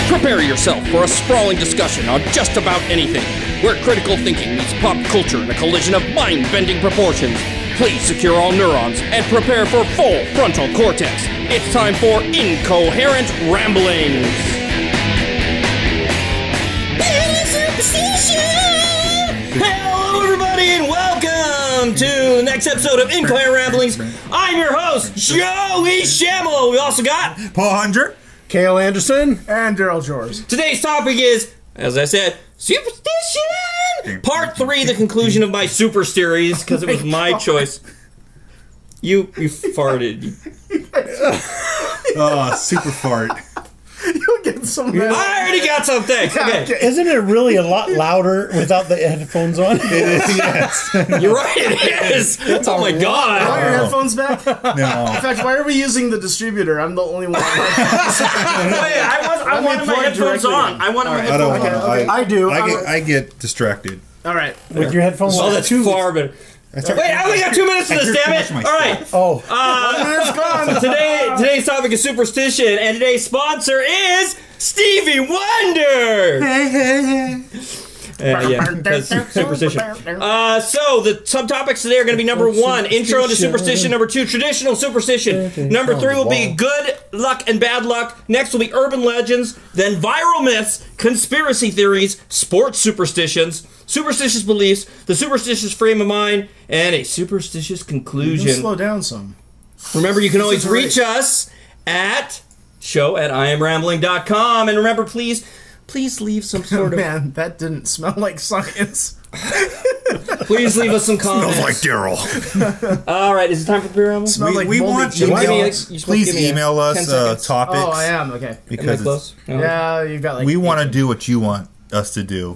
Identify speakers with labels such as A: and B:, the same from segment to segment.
A: Prepare yourself for a sprawling discussion on just about anything, where critical thinking meets pop culture in a collision of mind-bending proportions. Please secure all neurons and prepare for full frontal cortex. It's time for Incoherent Ramblings.
B: Superstition! Hello, everybody, and welcome to the next episode of Incoherent Ramblings. I'm your host, Joey Shamelo. We also got
C: Paul Hunter,
D: Kale Anderson, and Daryl George.
B: Today's topic is, as I said, Superstition! Part 3, the conclusion of my Super series, because it was my choice. You farted.
C: Oh, super fart.
D: You'll get some.
B: I already got something. Okay.
E: Isn't it really a lot louder without the headphones on?
C: It is, yes.
B: You're right, it is. Oh my god.
D: Are your headphones back?
C: No.
D: In fact, why are we using the distributor? I'm the only one.
B: I wanted my headphones on. I wanted my
C: I don't
B: headphones
C: want
B: on.
C: to.
D: I do.
C: I get distracted.
D: All right.
E: With your headphones
B: Oh,
E: on?
B: that's far better. Wait, I only got 2 minutes for this, damn it! All right.
E: Oh.
D: 1 minute's gone.
B: Today's topic is Superstition, and today's sponsor is Stevie Wonder! Yeah, because Superstition. So, the subtopics today are going to be number 1, intro to Superstition. Number 2, traditional superstition. Number 3 will be good luck and bad luck. Next will be urban legends. Then viral myths, conspiracy theories, sports superstitions, superstitious beliefs, the superstitious frame of mind, and a superstitious conclusion.
D: Slow down some.
B: Remember, you can always reach us at show@IamRambling.com. And remember, please leave some sort of...
D: Man, that didn't smell like science.
B: Please leave us some comments.
C: Smells like Daryl.
B: All right, is it time for pre-ramble?
D: Smells like
C: We
D: moldy
C: want you
D: cheese.
C: to please email us
B: 10 seconds.
C: topics.
D: Oh, I am. Okay.
B: Am I
C: Because
B: close? No.
D: Yeah, you've got like...
C: we want to do what you want us to do,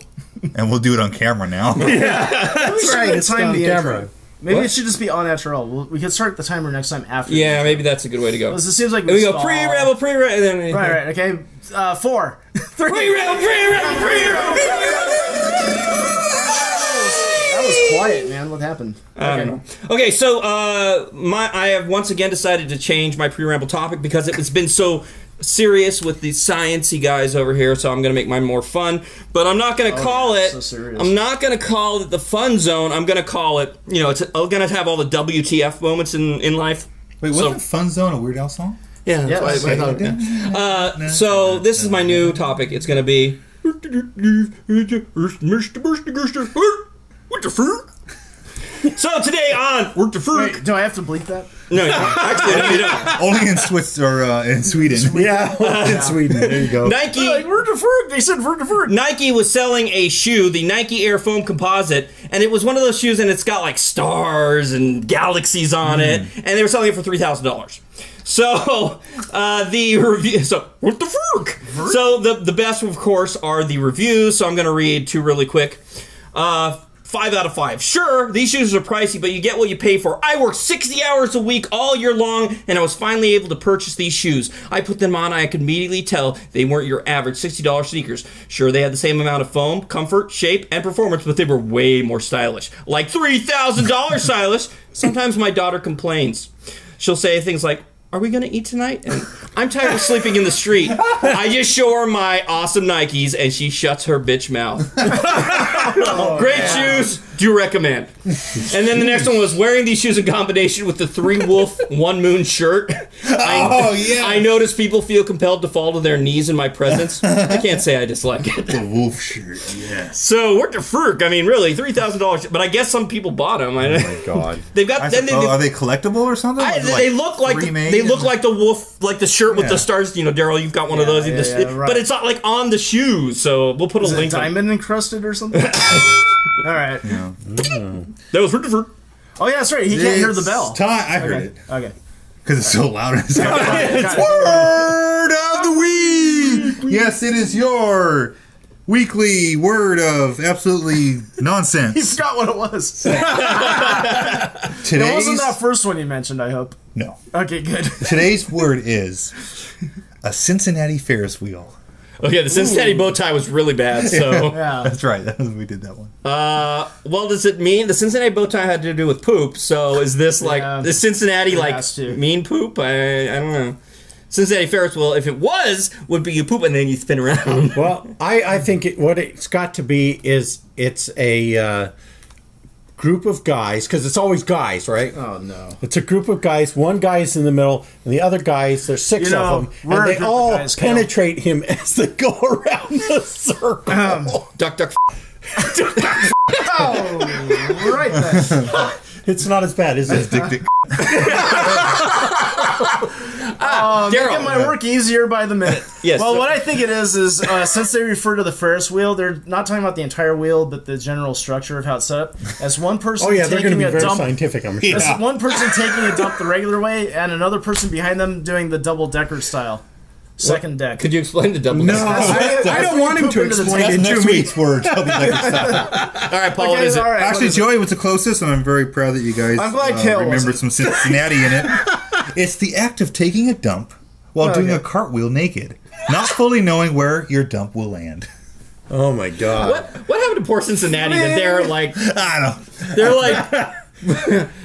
C: and we'll do it on camera now.
D: That's right. Time the
E: camera.
D: intro. Maybe it should just be on natural. We could start the timer next time after.
B: Yeah, maybe that's a good way to go.
D: This seems like
B: Here we go,
D: stall.
B: pre-ramble, and then...
D: Right, okay. 4, 3.
B: Pre-ramble.
D: That was quiet, man. What happened?
B: I don't know. Okay, so I have once again decided to change my pre-ramble topic because it's been so serious with the sciencey guys over here, so I'm going to make mine more fun. But I'm not going to call it.
D: So serious.
B: I'm not going to call it the fun zone. I'm going to call it. It's going to have all the WTF moments in life.
C: Wait, wasn't Fun Zone a Weird Al song?
B: Yeah,
D: Yeah,
B: that's why I thought. Yeah. So this is my new topic. It's going to be. What the fuck? So today on What the fuck?
D: Wait, do I have to bleep that?
B: No, actually, no, you don't.
C: Only in in Sweden.
E: Yeah, in Sweden. There you go.
B: Nike.
D: Like, word to fur. They said word to fur.
B: Nike was selling a shoe, the Nike Air Foam Composite, and it was one of those shoes, and it's got like stars and galaxies on it, and they were selling it for $3,000. So the review. So what the fuck? So the best, of course, are the reviews. So I'm going to read 2 really quick. 5 out of 5. Sure, these shoes are pricey, but you get what you pay for. I work 60 hours a week all year long, and I was finally able to purchase these shoes. I put them on, I could immediately tell they weren't your average $60 sneakers. Sure, they had the same amount of foam, comfort, shape, and performance, but they were way more stylish. Like $3,000 stylish. Sometimes my daughter complains. She'll say things like, "Are we going to eat tonight?" And I'm tired of sleeping in the street. I just show her my awesome Nikes, and she shuts her bitch mouth. Great shoes. Do recommend. And then the next one was wearing these shoes in combination with the 3 Wolf 1 Moon shirt. I notice people feel compelled to fall to their knees in my presence. I can't say I dislike it.
C: The wolf shirt, yes.
B: So what the frick? I mean, really, $3,000. But I guess some people bought them. Oh
E: my God.
B: They've got.
C: Are they collectible or something?
B: They look like the wolf, like the shirt with the stars. Daryl, you've got one of those.
D: Right.
B: But it's not like on the shoes. So we'll put a
D: Is it
B: link.
D: diamond encrusted or something? All right.
C: Yeah.
B: That was for.
D: Oh yeah, that's right. He can't hear the bell.
C: I heard it.
D: Okay.
C: Because it's so loud. It's
D: Got it.
C: Word of the week! Yes, it is your weekly word of absolutely
D: He
C: nonsense.
D: forgot what it was.
C: Today's...
D: It wasn't that first one you mentioned, I hope.
C: No.
D: Okay, good.
C: Today's word is a Cincinnati Ferris wheel.
B: Okay, the Cincinnati bow tie was really bad. So
C: That's right. We did that one.
B: well, does it mean the Cincinnati bow tie had to do with poop? So is this like the Cincinnati mean poop? I don't know. Cincinnati Ferris wheel, if it would be you poop and then you spin around.
E: Well, I think what it's got to be is it's a group of guys, because it's always guys, right?
D: Oh, no.
E: It's a group of guys. One guy is in the middle, and the other guys, there's six of them, and they all penetrate him as they go around the circle.
B: Duck, duck,
D: Oh, right then.
E: It's not as bad, is it?
D: Making my work easier by the minute.
B: Yes.
D: Well, what I think it is since they refer to the Ferris wheel, they're not talking about the entire wheel, but the general structure of how it's set up. As one person
E: they're going to be very
D: dump,
E: scientific, I'm sure.
D: as one person taking a dump the regular way, and another person behind them doing the double-decker style. Second deck.
B: Could you explain the double?
E: No, I don't want him to explain it to
C: Next
E: me.
C: week's word.
B: All right, Paul, what is it?
D: All right,
C: Actually, Joey was the closest, and I'm very proud that you guys
D: I'm glad Kale
C: remembered
D: wasn't.
C: some Cincinnati in it. It's the act of taking a dump while doing a cartwheel naked, not fully knowing where your dump will land.
E: Oh, my God.
B: What happened to poor Cincinnati that they're like,
C: I don't know.
B: they're like,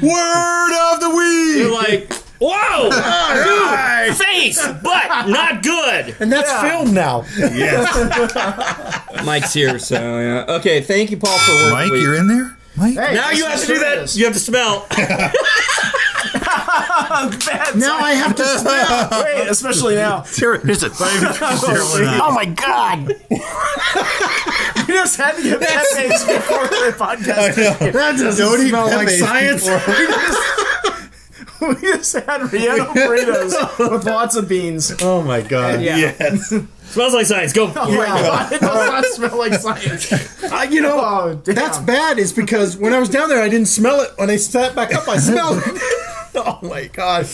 C: Word of the week!
B: they're like, whoa, dude, face, butt, not good.
E: And that's filmed now.
C: Yes.
B: Mike's here, so yeah. Okay, thank you, Paul, for work.
C: Mike, you're in there? Mike?
D: Hey,
B: Now you have to do that. You have to smell.
E: Now I have to smell.
D: Wait, especially now.
E: Is it? Oh, my God.
D: You just had to get Pepe's before the podcast.
E: That doesn't smell like science.
D: We just had Rihanna burritos with lots of beans.
E: Oh, my God.
D: Yeah.
C: Yes.
B: Smells like science. Go.
D: Oh my God, it does not smell like science. Oh, damn.
E: That's bad is because when I was down there, I didn't smell it. When I sat back up, I smelled it. Oh, my God.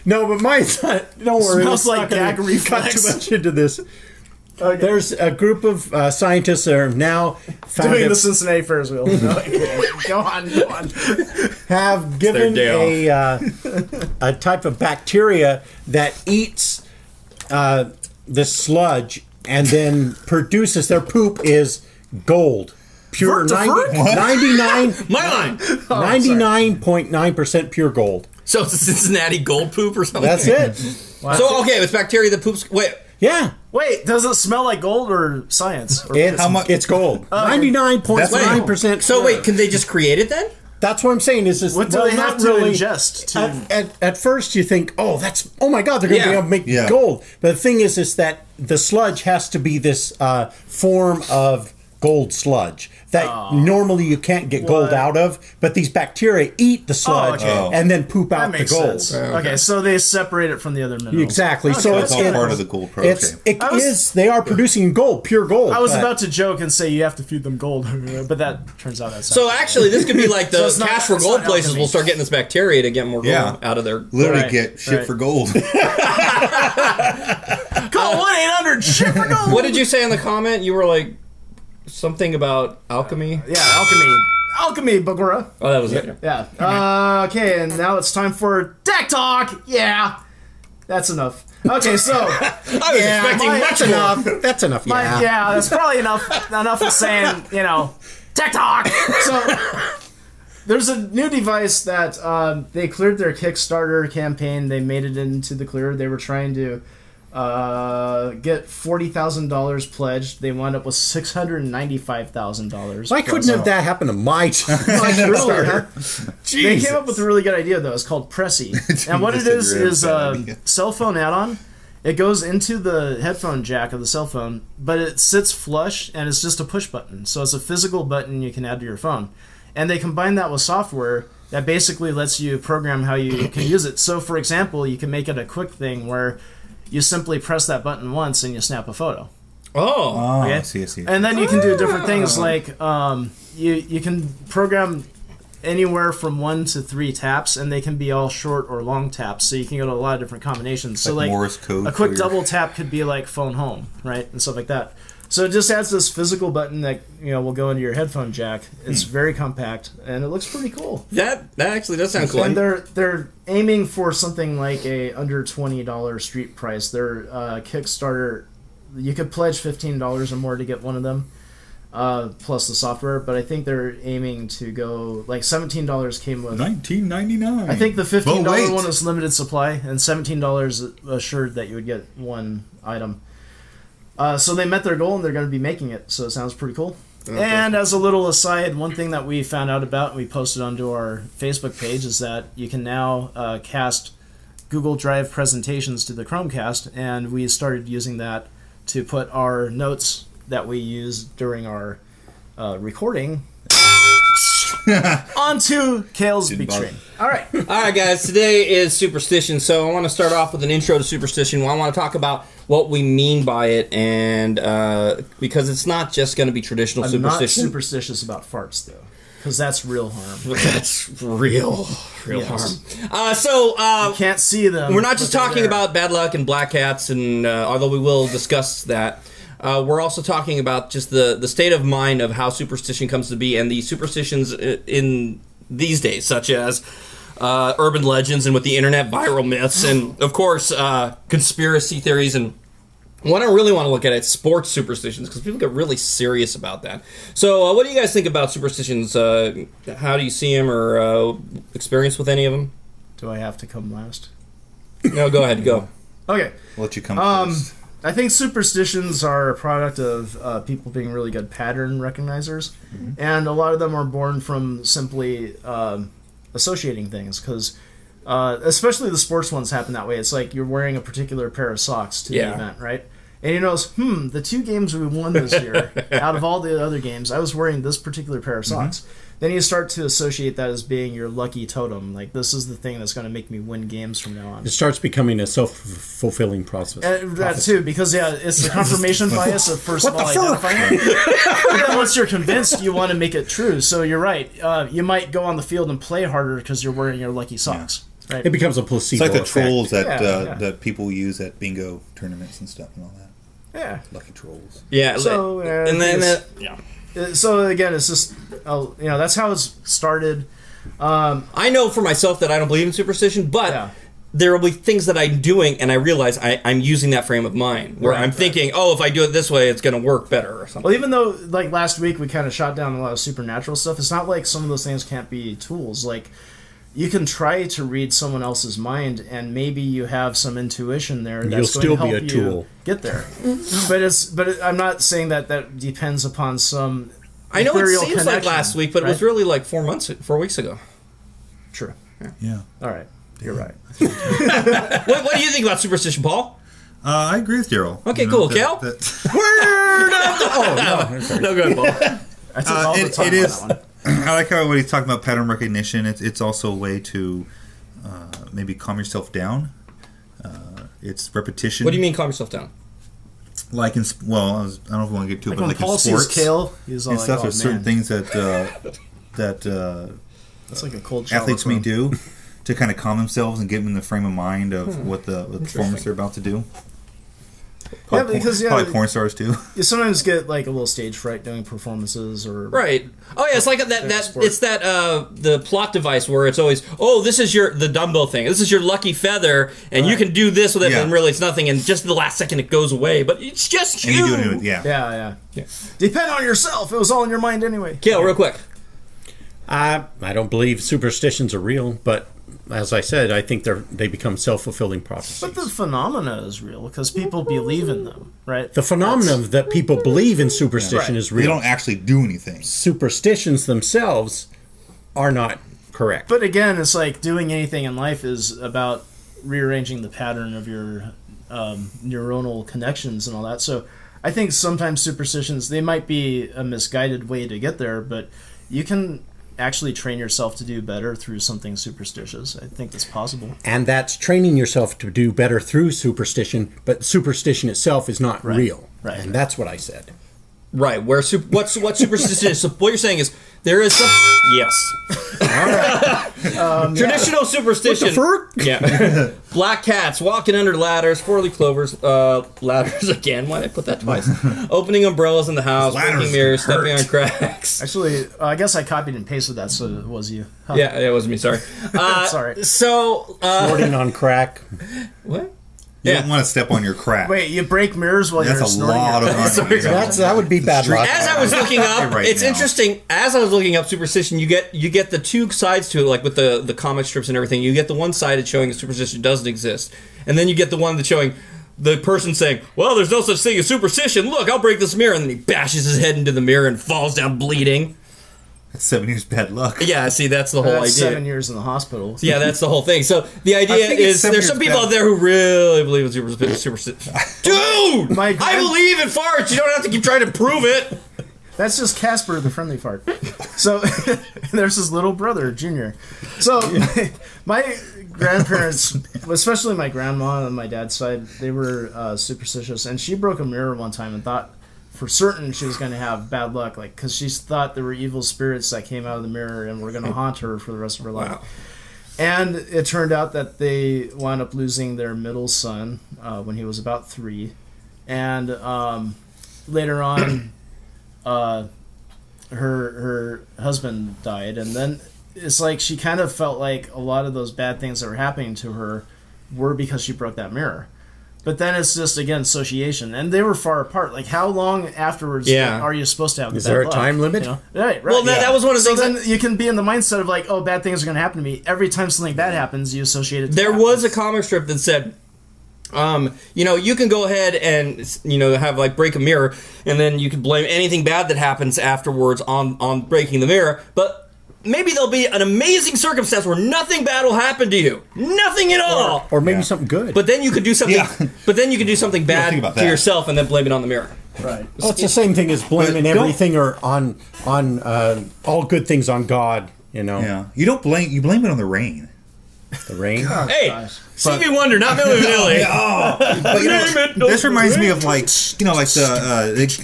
E: No, but mine's not. Don't worry.
D: Smells like gag
E: cut
D: reflex.
E: too much into this.
D: Okay.
E: There's a group of scientists that are now found
D: Doing the Cincinnati Ferris wheel. No, go on.
E: have given
B: day
E: a type of bacteria that eats this sludge and then produces their poop is gold. Pure 99.9% pure gold.
B: So it's a Cincinnati gold poop or something?
E: That's it.
D: Wow.
B: So, okay, it's bacteria that poops. Wait.
E: Yeah.
D: Wait, does it smell like gold or science? Or
E: It's gold. 99.9%.
B: So, wait, can they just create it then?
E: That's what I'm saying. Is this
D: what do they have to ingest?
E: At first, you think, oh my God, they're going to be able to make gold. But the thing is that the sludge has to be this form of gold sludge that normally you can't get gold out of, but these bacteria eat the sludge and then poop out the gold.
D: Sense. Okay, so they separate it from the other minerals.
E: Exactly.
D: Okay.
E: So
C: It's all part of the gold process.
E: They are producing gold, pure gold.
D: I was about to joke and say you have to feed them gold, but that turns out that's
B: So actually, this could be like the
D: So
B: cash for gold places
D: alchemy.
B: will start getting this bacteria to get more gold out of their...
C: Literally get shit for gold.
D: Call 1-800 shit for gold.
B: What did you say in the comment? You were like... something about alchemy?
D: Yeah, alchemy, Bagura.
B: Oh, that was it.
D: Yeah. Okay, and now it's time for deck talk. Yeah, that's enough. Okay, so
B: I was expecting much more.
E: enough. That's enough. Yeah.
D: that's probably enough of saying, tech talk. So there's a new device that they cleared their Kickstarter campaign. They made it into the clear. They were trying to get $40,000 pledged. They wound up with $695,000.
E: Why couldn't have that happen to my Kickstarter?
D: They came up with a really good idea, though. It's called Pressy. And what it is a cell phone add-on. It goes into the headphone jack of the cell phone, but it sits flush, and it's just a push button. So it's a physical button you can add to your phone. And they combine that with software that basically lets you program how you can use it. So, for example, you can make it a quick thing where you simply press that button once and you snap a photo.
B: Oh.
C: Okay. I see.
D: And then you can do different things like you can program anywhere from 1 to 3 taps, and they can be all short or long taps, so you can go to a lot of different combinations. So like
C: Morse code.
D: A quick double tap could be like phone home, right? And stuff like that. So it just adds this physical button that will go into your headphone jack. It's very compact, and it looks pretty cool.
B: That actually does sound cool.
D: And they're aiming for something like a under $20 street price. Their Kickstarter you could pledge $15 or more to get one of them, plus the software. But I think they're aiming to go like $17 came with
C: $19.99.
D: I think the $15 one is limited supply, and $17 assured that you would get one item. So they met their goal, and they're going to be making it. So it sounds pretty cool. Okay. And as a little aside, one thing that we found out about and we posted onto our Facebook page is that you can now cast Google Drive presentations to the Chromecast, and we started using that to put our notes that we use during our recording onto Kale's big screen. All right,
B: guys. Today is Superstition, so I want to start off with an intro to Superstition. I want to talk about what we mean by it, and because it's not just going to be traditional superstition.
D: I'm not superstitious about farts, though, because that's real harm.
B: That's real harm.
D: You can't see them.
B: We're not just talking about bad luck and black cats, and although we will discuss that. We're also talking about just the state of mind of how superstition comes to be and the superstitions in these days, such as urban legends and with the internet, viral myths, and, of course, conspiracy theories. And what I really want to look at is sports superstitions, because people get really serious about that. So what do you guys think about superstitions? How do you see them or experience with any of them?
D: Do I have to come last?
B: No, go ahead. Go.
D: Okay.
C: I'll let you come first.
D: I think superstitions are a product of people being really good pattern recognizers, and a lot of them are born from simply associating things, because especially the sports ones happen that way. It's like you're wearing a particular pair of socks to the event, right? And you notice, the 2 games we won this year, out of all the other games, I was wearing this particular pair of socks. Then you start to associate that as being your lucky totem. Like, this is the thing that's going to make me win games from now on.
E: It starts becoming a self-fulfilling process.
D: That too, because it's the confirmation bias of first of all identifying it. But then once you're convinced, you want to make it true. So you're right. You might go on the field and play harder because you're wearing your lucky socks.
E: Yeah. Right? It becomes a placebo
C: It's like the
E: effect.
C: trolls that people use at bingo tournaments and stuff and all that.
D: Yeah.
C: Lucky trolls.
B: Yeah.
D: So,
B: and then
D: so again, it's just that's how it's started.
B: I know for myself that I don't believe in superstition, but there will be things that I'm doing, and I realize I'm using that frame of mind where I'm thinking, if I do it this way, it's going to work better or something.
D: Well, even though like last week we kind of shot down a lot of supernatural stuff, it's not like some of those things can't be tools. Like, you can try to read someone else's mind, and maybe you have some intuition there that's going to help you get there. But I'm not saying that depends upon some.
B: I know it seems like last week, but it was really like 4 weeks ago.
D: True.
C: Yeah.
D: All right. You're right.
B: What do you think about superstition, Paul?
C: I agree with Daryl.
B: Okay, cool. Cal?
C: Word
B: of the... No, go ahead, Paul.
D: I took all the time on that one.
C: I like how when he's talking about pattern recognition, it's also a way to maybe calm yourself down. It's repetition.
B: What do you mean calm yourself down?
C: Like I don't know if we want to get too, but like
D: Paul
C: in sports,
D: sees Kale, he's all
C: and
D: like,
C: stuff. There's certain things that
D: it's like a cold shower
C: athletes may do to kind of calm themselves and get them in the frame of mind of what the performance they're about to do. Probably porn stars too.
D: You sometimes get like a little stage fright doing performances or
B: it's like the plot device where it's always this is the dumbbell thing, this is your lucky feather, and you can do this with it, and really it's nothing, and just the last second it goes away, but it's just you.
C: And you do it,
D: yeah. Depend on yourself. It was all in your mind anyway.
B: Kale, real quick.
E: I don't believe superstitions are real, but as I said, I think they become self-fulfilling prophecies.
D: But the phenomena is real because people believe in them, right?
E: The phenomenon that people believe in superstition is real.
C: They don't actually do anything.
E: Superstitions themselves are not correct.
D: But again, it's like doing anything in life is about rearranging the pattern of your neuronal connections and all that. So I think sometimes superstitions, they might be a misguided way to get there, but you can actually train yourself to do better through something superstitious. I think that's possible.
E: And that's training yourself to do better through superstition, but superstition itself is not real.
D: Right.
E: And that's what I said.
B: Right. What superstition is? So what you're saying is there is some... Yes. All right. Traditional superstition.
E: What the
B: Yeah. Black cats walking under ladders, 4-leaf clovers, ladders again. Why did I put that twice? Opening umbrellas in the house, breaking mirrors, stepping on cracks.
D: Actually, I guess I copied and pasted that, so it was you. Huh.
B: Yeah, it was me. Sorry.
D: Sorry.
B: So
E: snorting on crack.
B: What?
C: You don't want to step on your crack.
D: Wait, you break mirrors while you're snorting?
C: That's a lot of
E: That would be bad luck.
B: As I was looking up, it's interesting. As I was looking up Superstition, you get the two sides to it, like with the comic strips and everything. You get the one side that's showing that Superstition doesn't exist, and then you get the one that's showing the person saying, "Well, there's no such thing as superstition. Look, I'll break this mirror," and then he bashes his head into the mirror and falls down bleeding.
C: That's 7 years bad luck.
B: Yeah, see, that's the whole idea.
D: 7 years in the hospital.
B: Yeah, that's the whole thing. So the idea is there's some people out there who really believe in superstition. Dude! I believe in farts! You don't have to keep trying to prove it!
D: That's just Casper, the friendly fart. So, there's his little brother, Junior. So, my grandparents, especially my grandma on my dad's side, they were superstitious. And she broke a mirror one time and thought for certain she was going to have bad luck, like, because she thought there were evil spirits that came out of the mirror and were going to haunt her for the rest of her life. Wow. And it turned out that they wound up losing their middle son when he was about 3. And later on, her husband died. And then it's like she kind of felt like a lot of those bad things that were happening to her were because she broke that mirror. But then it's just, again, association. And they were far apart. Like, how long afterwards are you supposed to have
E: Is there a time limit?
D: You know? Right.
B: Well, that was one of the things.
D: So then you can be in the mindset of, like, oh, bad things are going to happen to me. Every time something bad happens, you associate it to
B: There was a comic strip that said, you can go ahead and, have, like, break a mirror, and then you can blame anything bad that happens afterwards on breaking the mirror. But maybe there'll be an amazing circumstance where nothing bad will happen to you, nothing at all,
E: or maybe something good.
B: But then you could do something. Yeah. But then you could do something bad to yourself and then blame it on the mirror.
D: Right.
E: Well, it's the same thing as blaming everything or on all good things on God.
C: Yeah. You don't blame. You blame it on the rain.
E: The rain.
C: God,
B: hey, Stevie Wonder, not Milli Vanilli.
C: But this reminds me of like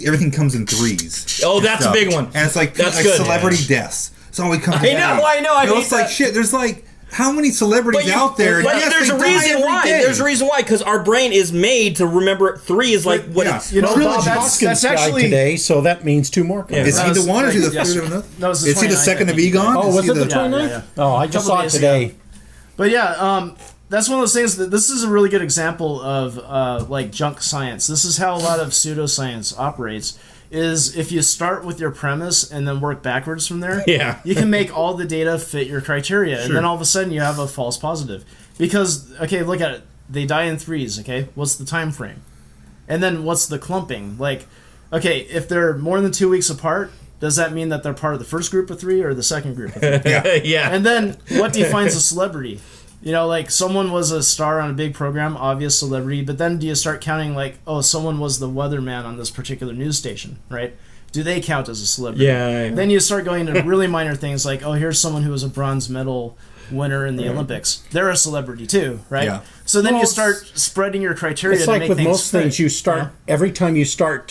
C: everything comes in threes.
B: Oh, that's a big one.
C: And it's like celebrity deaths. So we come.
B: I know.
C: It's like shit. There's like how many celebrities out there?
B: But there's a reason why. There's a reason why, because our brain is made to remember 3 is like what it's.
E: Bob Hoskins died today, so that means 2 more.
C: Yeah, is he the one or is he the third?
D: No,
C: is he the second of Egon?
E: Oh, was it the 29th?
D: Yeah.
E: Oh, I just saw it today.
D: But yeah, that's one of those things that this is a really good example of like junk science. This is how a lot of pseudoscience operates. Is if you start with your premise and then work backwards from there, you can make all the data fit your criteria, and then all of a sudden you have a false positive. Because, okay, look at it. They die in 3s, okay? What's the time frame? And then what's the clumping? Like, okay, if they're more than 2 weeks apart, does that mean that they're part of the first group of 3 or the second group of 3?
B: Yeah.
D: And then what defines a celebrity? Like someone was a star on a big program, obvious celebrity, but then do you start counting like, oh, someone was the weatherman on this particular news station, right? Do they count as a celebrity?
B: Yeah.
D: Then you start going into really minor things like, oh, here's someone who was a bronze medal winner in the Olympics. They're a celebrity too, right? Yeah. So then you start spreading your criteria to make things. It's like with most things,
E: you start every time you start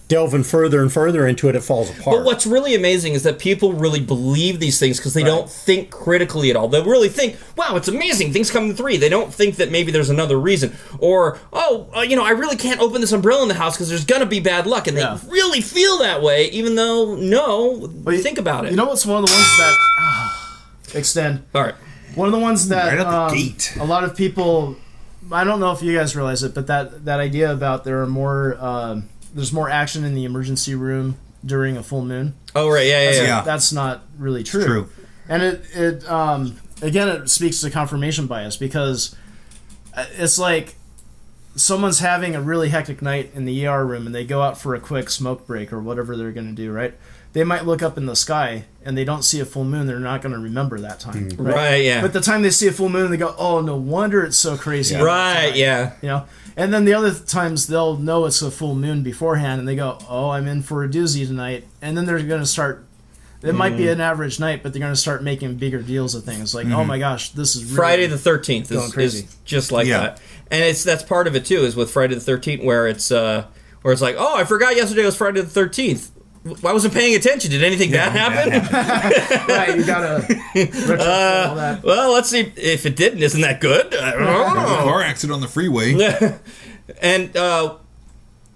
E: delving further and further into it, it falls apart.
B: But what's really amazing is that people really believe these things because they don't think critically at all. They really think, wow, it's amazing, things come in 3. They don't think that maybe there's another reason. Or, I really can't open this umbrella in the house because there's going to be bad luck. And they really feel that way, even though, think about it.
D: You know what's one of the ones that... extend.
B: All right.
D: One of the ones that
C: right at the gate.
D: A lot of people... I don't know if you guys realize it, but that idea about there are more... there's more action in the emergency room during a full moon.
B: Oh, right, yeah.
D: That's not really true.
C: It's true.
D: And it again, it speaks to confirmation bias because it's like someone's having a really hectic night in the ER room and they go out for a quick smoke break or whatever they're going to do, right? They might look up in the sky and they don't see a full moon. They're not going to remember that time.
B: Right, yeah.
D: But the time they see a full moon, they go, oh, no wonder it's so crazy.
B: Right, yeah.
D: And then the other times they'll know it's a full moon beforehand and they go, oh, I'm in for a doozy tonight. And then they're going to start, it might be an average night, but they're going to start making bigger deals of things. Like, oh my gosh, this is really
B: Friday the 13th is just like that. And that's part of it too, is with Friday the 13th where it's like, oh, I forgot yesterday was Friday the 13th. I wasn't paying attention. Did anything bad happen?
D: Right, you gotta all that.
B: Well, let's see if it didn't. Isn't that good? I don't know.
C: Car accident on the freeway.
B: And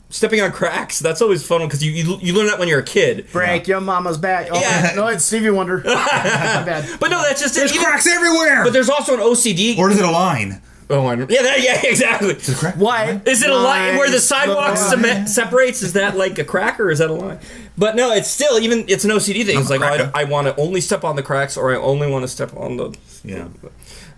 B: stepping on cracks, that's always fun because you learn that when you're a kid.
D: Break your mama's back. Oh,
B: Yeah.
D: No, it's Stevie Wonder. My bad.
B: But no, that's just
C: There's cracks everywhere.
B: But there's also an OCD.
C: Or is it a line?
B: Oh, I don't. Yeah, exactly.
D: Why?
B: Is it a line where the sidewalk separates? Is that like a crack or is that a line? But no, it's still it's an OCD thing. It's like I want to only step on the cracks or I only want to step on the.
C: Yeah.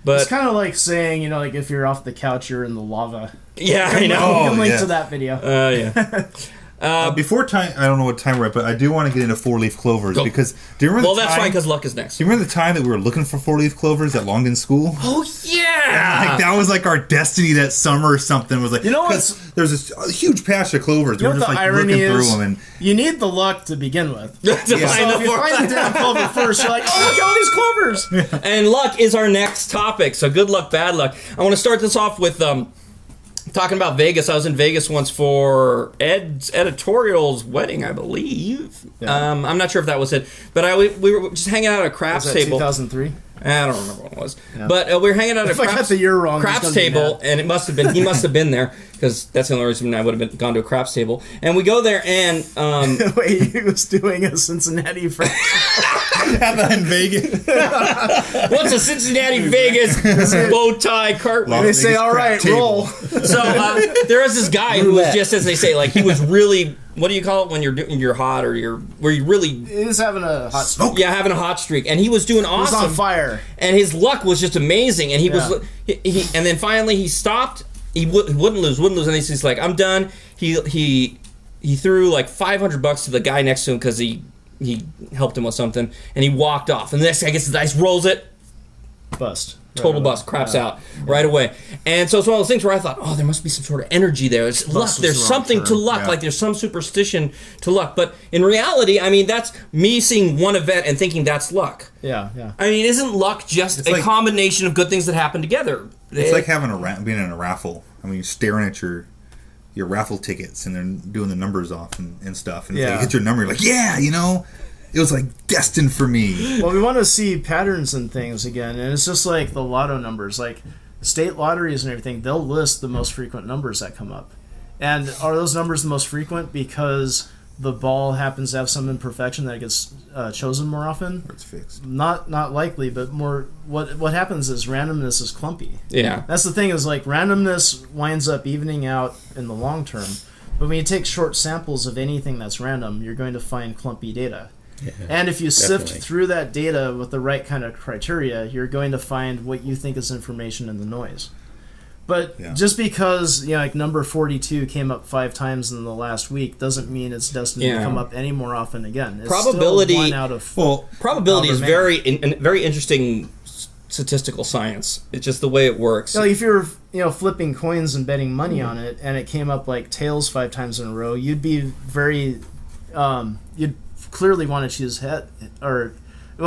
B: But
D: it's kind of like saying, like if you're off the couch, you're in the lava.
B: Yeah, I know.
D: You can link to that video.
B: Yeah.
C: Before time, I don't know what time we're at, but I do want to get into four-leaf clovers because do you remember?
B: Well, that's fine because luck is next.
C: Do you remember the time that we were looking for four-leaf clovers at Longdon School?
B: Oh yeah,
C: like that was like our destiny that summer or something. Was like there's this huge patch of clovers.
D: You know
C: we're
D: what
C: just
D: the
C: like
D: irony
C: looking
D: is?
C: through them, and
D: you need the luck to begin with.
B: So
D: if you find the damn clover first, you're like, oh, look at all these clovers.
B: And luck is our next topic. So good luck, bad luck. I want to start this off with talking about Vegas. I was in Vegas once for Ed's editorial's wedding, I believe.
D: Yeah.
B: I'm not sure if that was it, but we were just hanging out at a craps table.
D: 2003.
B: I don't remember what it was, but we were hanging out at a
D: I got the year wrong,
B: craps table, and it must have been he must have been there because that's the only reason I would have gone to a craps table. And we go there, and
D: wait, he was doing a Cincinnati French.
C: in Vegas.
B: What's a Cincinnati Vegas bow tie cart?
D: They say, all right, roll.
B: So there was this guy who was just, as they say, like he was really. What do you call it when you're hot or where you really?
D: He was having a hot streak.
B: Yeah, having a hot streak, and he was doing awesome.
D: He was on fire,
B: and his luck was just amazing. And he was, and then finally he stopped. He wouldn't lose, and he's like, I'm done. He threw like $500 to the guy next to him because he helped him with something, and he walked off. And the next guy gets the dice, rolls it,
D: bust.
B: Total bust, craps out right away. And so it's one of those things where I thought, there must be some sort of energy there. It's luck. There's something to luck, like there's some superstition to luck. But in reality, I mean, that's me seeing one event and thinking that's luck.
D: Yeah, yeah.
B: I mean, isn't luck just a combination of good things that happen together?
C: It's like having being in a raffle. I mean, you're staring at your raffle tickets and they're doing the numbers off and stuff. And if you hit your number, you're like, it was like destined for me.
D: Well, we want to see patterns and things again, and it's just like the lotto numbers, like state lotteries and everything. They'll list the most frequent numbers that come up, and are those numbers the most frequent because the ball happens to have some imperfection that gets chosen more often?
C: Or it's fixed.
D: Not likely, but more. What happens is randomness is clumpy.
B: Yeah,
D: that's the thing. Is like randomness winds up evening out in the long term, but when you take short samples of anything that's random, you're going to find clumpy data. Yeah, and if you sift through that data with the right kind of criteria, you're going to find what you think is information in the noise. But just because like number 42 came up 5 times in the last week doesn't mean it's destined to come up any more often again. It's
B: probability
D: still 1 out of
B: probability is very interesting statistical science. It's just the way it works.
D: If you're flipping coins and betting money on it, and it came up like tails 5 times in a row, you'd be very you'd clearly want to choose head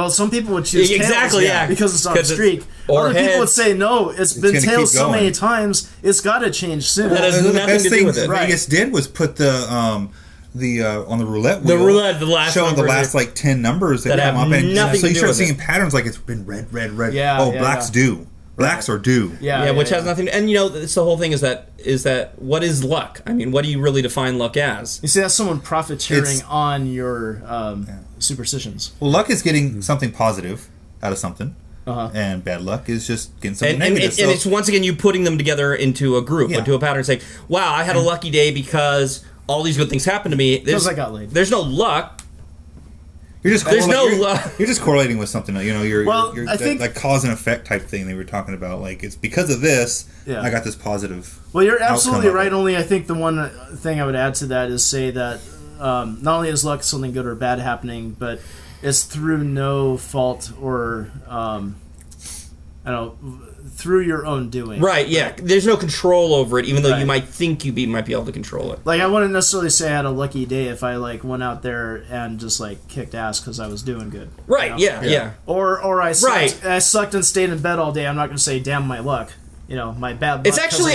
D: some people would choose
B: exactly
D: tails, because it's on a streak. Other people would say no, it's been tails so many times, it's got to change soon.
B: That has nothing to do with it.
C: Vegas did was put the on the roulette wheel,
B: the last
C: showing the last like 10 numbers that come up, and so you start seeing patterns like it's been red. Blacks do. Blacks are due.
B: Which has nothing to, and it's the whole thing is that what is luck? I mean, what do you really define luck as?
D: You see, that's someone profiteering on your superstitions.
C: Well, luck is getting something positive out of something, and bad luck is just getting something negative.
B: And it's once again you putting them together into a group, into a pattern, saying, wow, I had a lucky day because all these good things happened to me.
D: Because I got laid.
B: There's no luck.
C: You're just you're just correlating with something. You're
D: I think,
C: like cause and effect type thing they were talking about. Like it's because of this, I got this positive.
D: Well, you're absolutely right. Only I think the one thing I would add to that is say that not only is luck something good or bad happening, but it's through no fault or through your own doing.
B: Right, yeah. There's no control over it, even though you might think you might be able to control it.
D: Like, I wouldn't necessarily say I had a lucky day if I, went out there and just, kicked ass because I was doing good.
B: Right, yeah.
D: Or I sucked, I sucked and stayed in bed all day. I'm not going to say, damn my luck. My bad luck.
B: It's actually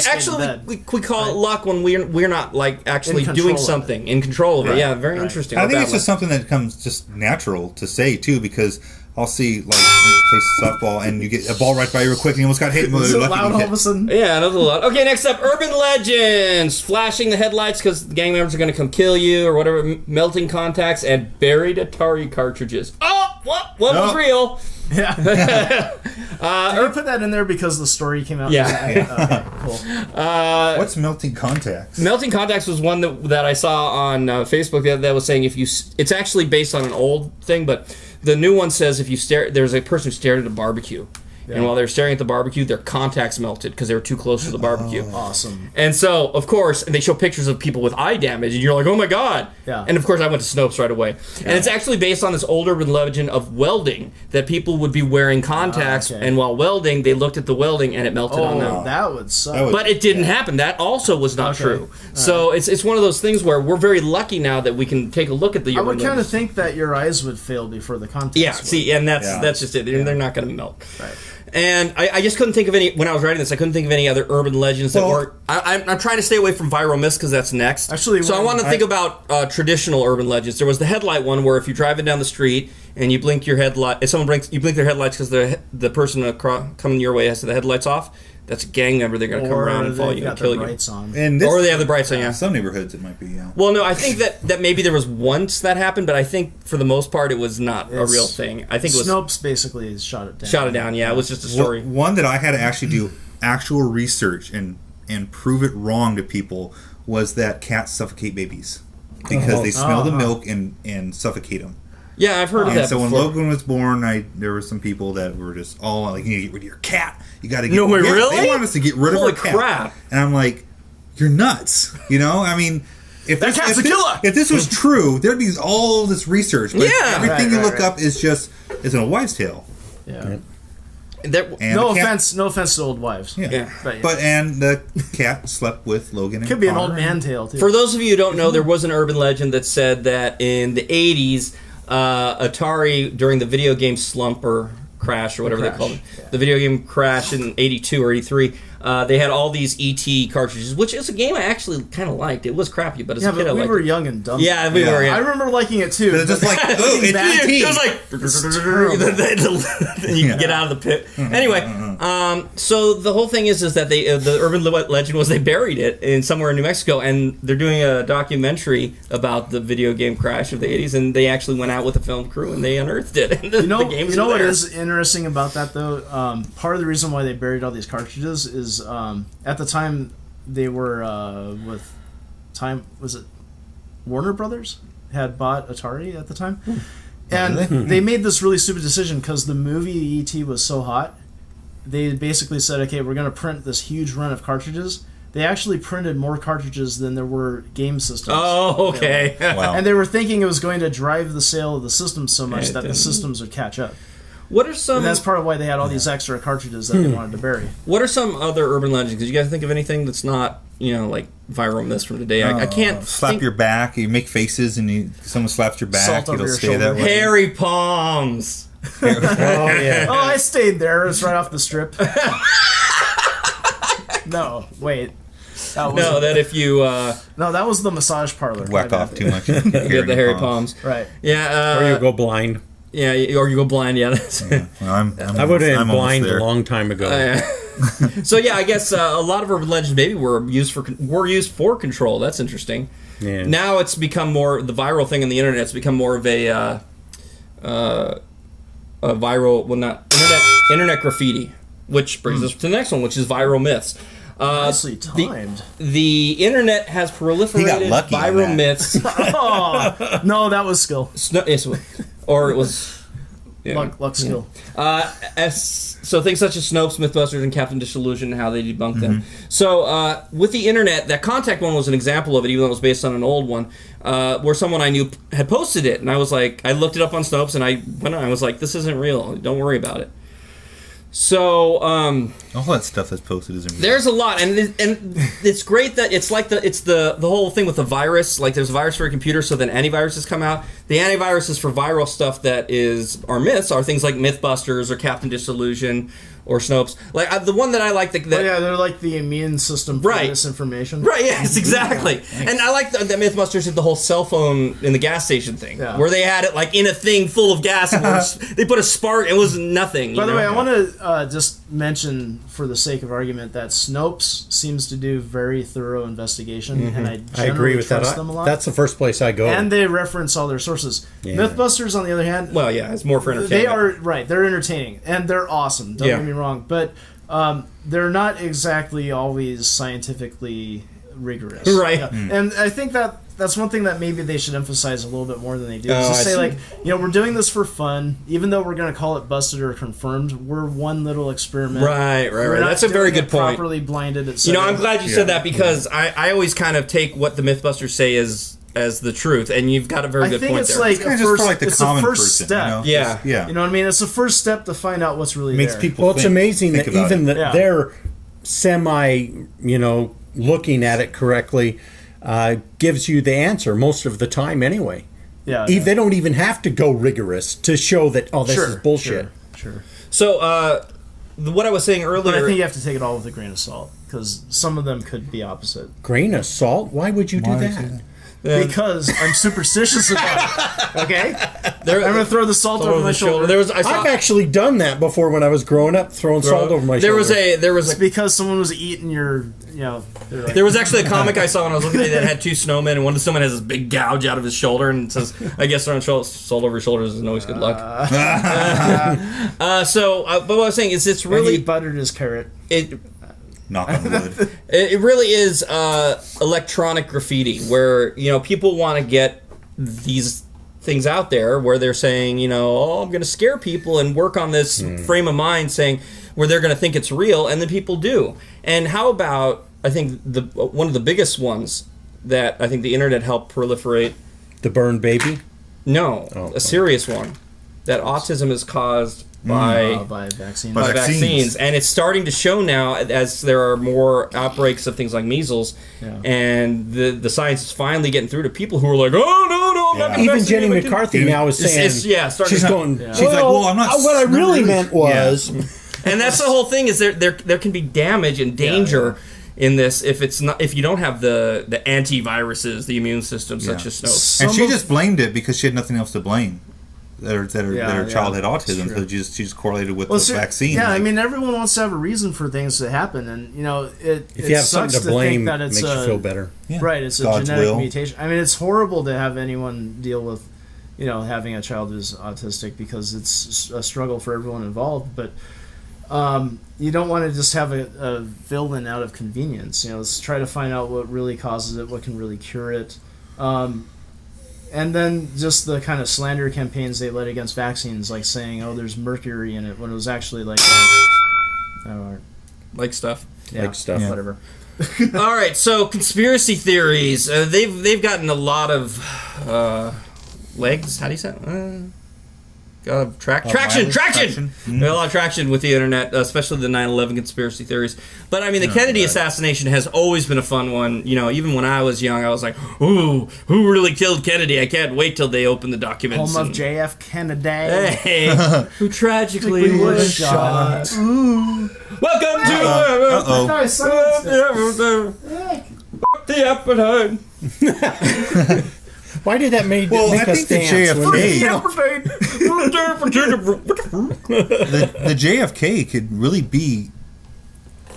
B: we call it luck when we're not, actually doing something, in control of it. Yeah, very interesting.
C: I think it's just something that comes just natural to say, too, because I'll see, you play softball, and you get a ball right by you real quick, and you almost got hit.
D: Is it loud all of a sudden?
B: Yeah, that's a lot. Okay, next up, urban legends. Flashing the headlights because the gang members are going to come kill you, or whatever. Melting contacts, and buried Atari cartridges. Oh, what was real?
D: Yeah. Did you put that in there because the story came out?
B: Yeah.
D: Okay, cool.
C: What's melting contacts?
B: Melting contacts was one that I saw on Facebook that was saying it's actually based on an old thing, but the new one says if you stare, there's a person who stared at a barbecue. Yeah. And while they were staring at the barbecue, their contacts melted because they were too close to the barbecue.
D: Oh, awesome.
B: And so, of course, they show pictures of people with eye damage, and you're like, oh my god.
D: Yeah.
B: And of course, I went to Snopes right away. Yeah. And it's actually based on this old urban legend of welding, that people would be wearing contacts, and while welding, they looked at the welding and it melted on them.
D: Oh, that would suck.
B: But it didn't happen. That also was not true. So it's one of those things where we're very lucky now that we can take a look at the urban legends.
D: I would kind of think that your eyes would fail before the contacts
B: would. See, and that's just it. They're not going to melt.
D: Right.
B: And I just couldn't think of any, when I was writing this, I couldn't think of any other urban legends that weren't. I'm trying to stay away from viral myths because that's next.
D: Actually,
B: so I want to think about traditional urban legends. There was the headlight one where if you're driving down the street and you blink your headlight, if someone you blink their headlights because the person coming your way has the headlights off, that's a gang member. They're going to come around and follow you and kill you. Or they have the brights on, yeah.
C: Some neighborhoods it might be, yeah.
B: Well, no, I think that maybe there was once that happened, but I think for the most part it was not a real thing. I think it was
D: Snopes basically shot it down.
B: Shot it down, yeah. It was just a story.
C: One that I had to actually do actual research and prove it wrong to people was that cats suffocate babies because they smell the milk and suffocate them.
B: Yeah, I've heard of that.
C: So
B: before.
C: when Logan was born, there were some people that were just all like, "You need to get rid of your cat. You got to get."
B: No way, really?
C: They wanted us to get rid of our cat.
B: Crap!
C: And I'm like, "You're nuts." You know, I mean, if
D: cat's a killer.
C: If this was true, there'd be all this research. But everything you look up is in a wives' tale.
D: Yeah.
B: No
D: offense to old wives.
C: Yeah. But and the cat slept with Logan.
D: Could be an old man tale too.
B: For those of you who don't know, there was an urban legend that said that in the 80s, Atari, during the video game slump or crash or whatever they called it, the video game crash in 82 or 83, they had all these E.T. cartridges, which is a game I actually kind of liked. It was crappy, but as a kid I liked it.
D: we were young and dumb.
B: Yeah, we were. Yeah.
D: I remember liking it too.
C: But it's just like, oh, it's E.T.
B: It was like, then you can get out of the pit. Anyway, so the whole thing is that the urban legend was they buried it somewhere in New Mexico, and they're doing a documentary about the video game crash of the 80s, and they actually went out with a film crew and they unearthed it. And
D: you know what is interesting about that though? Part of the reason why they buried all these cartridges is at the time they were was it Warner Brothers had bought Atari at the time, and they made this really stupid decision because the movie E.T. was so hot. They basically said, okay, we're going to print this huge run of cartridges. They actually printed more cartridges than there were game systems.
B: Oh, okay.
C: Wow.
D: And they were thinking it was going to drive the sale of the systems so much that the systems would catch up.
B: What are some?
D: And that's part of why they had all these extra cartridges that they wanted to bury.
B: What are some other urban legends? Because you guys think of anything that's not, like viral myths from today? I can't
C: slap your back. You make faces, and someone slaps your back.
D: Salt over
C: It'll
D: your
C: stay
D: shoulder.
C: that way.
B: Hairy palms.
E: Oh yeah.
D: Oh, I stayed there. It's right off the strip. No, wait.
B: That if you
D: no, that was the massage parlor.
C: Whack off too much. You
B: get the hairy palms.
D: Right.
B: Yeah.
E: Or you go blind.
B: Yeah, or you go blind. Yeah.
C: Well,
E: I would have been blind a long time ago.
B: So yeah, I guess a lot of urban legends maybe were used for control. That's interesting.
E: Yeah.
B: Now it's become more the viral thing on the internet. It's become more of a viral, well, not internet graffiti, which brings us to the next one, which is viral myths.
D: Nicely timed.
B: The internet has proliferated viral myths.
D: Oh, no, that was skill.
B: Or it was
D: luck skill.
B: So things such as Snopes, Mythbusters, and Captain Disillusion, and how they debunked them. So with the internet, that contact one was an example of it, even though it was based on an old one, where someone I knew had posted it, and I was like, I looked it up on Snopes, and I went on, I was like, this isn't real. Don't worry about it. So
C: all that stuff that's posted isn't real.
B: There's a lot, and it's great that it's like the whole thing with the virus. Like there's a virus for a computer, so then antiviruses come out. The antiviruses for viral stuff that are myths are things like Mythbusters or Captain Disillusion or Snopes. Like the one that I like.
D: they're like the immune system for misinformation.
B: Right. Yes. Exactly. And I like that Mythbusters did the whole cell phone in the gas station thing, where they had it like in a thing full of gas. And they put a spark. It was nothing.
D: By the way, I want to just mention, for the sake of argument, that Snopes seems to do very thorough investigation, and I
E: agree with
D: trust
E: that.
D: them a lot.
E: That's the first place I go.
D: And they reference all their sources. sources.
E: Yeah.
D: Mythbusters, on the other hand,
B: Well, yeah, it's more for entertainment.
D: they are right. They're entertaining and they're awesome. Don't get me wrong, but they're not exactly always scientifically rigorous,
B: Right.
D: And I think that's one thing that maybe they should emphasize a little bit more than they do. Is to
B: I
D: say,
B: see.
D: like, we're doing this for fun, even though we're going to call it busted or confirmed. We're one little experiment.
B: Right.
D: We're not
B: That's a very
D: doing
B: good
D: it
B: point.
D: Properly blinded, etc.
B: I'm glad you said that because I always kind of take what the Mythbusters say as the truth, and you've got a very good point there.
D: I think
C: It's kinda
D: it's
C: just
D: like
C: for, like, the
D: it's
C: common
D: the first
C: person,
D: step.
C: you know?
B: Yeah.
C: Yeah.
D: You know what I mean? It's the first step to find out what's really
C: Makes
D: there.
C: people
E: Well, it's
C: think
E: amazing that
C: about
E: even
C: it.
E: their semi, looking at it correctly, gives you the answer most of the time anyway.
D: Yeah.
E: They don't even have to go rigorous to show that, this is bullshit.
D: Sure.
B: So, what I was saying earlier...
D: But I think you have to take it all with a grain of salt, because some of them could be opposite.
E: Grain of salt? Why would you do that?
D: Because I'm superstitious about it. Okay? I'm going to throw the salt over my shoulder.
E: I've actually done that before when I was growing up, throwing salt over my shoulder.
D: It's because someone was eating your,
B: There was actually a comic I saw when I was looking at it that had two snowmen, and one of the snowmen has this big gouge out of his shoulder, and it says, I guess throwing salt over your shoulders isn't always good luck. But what I was saying is it's really...
D: And he buttered his carrot.
C: Knock on wood.
B: It really is electronic graffiti, where people want to get these things out there where they're saying, I'm going to scare people and work on this frame of mind, saying where they're going to think it's real, and then people do. And how about, I think one of the biggest ones that I think the internet helped proliferate?
E: The burn baby?
B: No, a serious one that autism is caused by
D: vaccines.
B: By vaccines. And it's starting to show now as there are more outbreaks of things like measles, and the science is finally getting through to people who are like, oh, no, I'm not going to
E: Even Jenny McCarthy now is saying, she's going,
C: she's like, well, I'm not...
E: What I really meant was...
B: And that's the whole thing, is there can be damage and danger in this if you don't have the antiviruses, the immune system, such as snow.
C: And she just blamed it because she had nothing else to blame. That her child had autism, so she just correlated with the vaccine.
D: Yeah, I mean, everyone wants to have a reason for things to happen, and
E: if you have something to blame,
D: that
E: it makes you feel better.
C: Yeah.
D: Right, it's
C: God's
D: a genetic
C: will.
D: mutation. I mean, it's horrible to have anyone deal with, having a child who's autistic, because it's a struggle for everyone involved. But you don't want to just have a villain out of convenience. Let's try to find out what really causes it, what can really cure it. And then just the kind of slander campaigns they led against vaccines, like saying, "Oh, there's mercury in it," when it was actually like,
B: like stuff,
D: whatever.
B: All right, so conspiracy theories. They've gotten a lot of legs. How do you say it? Traction!
C: Mm-hmm.
B: There's a lot of traction with the internet, especially the 9/11 conspiracy theories. But I mean, the Kennedy assassination has always been a fun one. Even when I was young, I was like, "Ooh, who really killed Kennedy?" I can't wait till they open the documents.
D: Home of J.F. Kennedy.
B: Hey, who tragically was shot. Ooh. Welcome to the appetite.
E: Why did that make
C: I
E: us
C: think the
E: dance?
C: The JFK could really be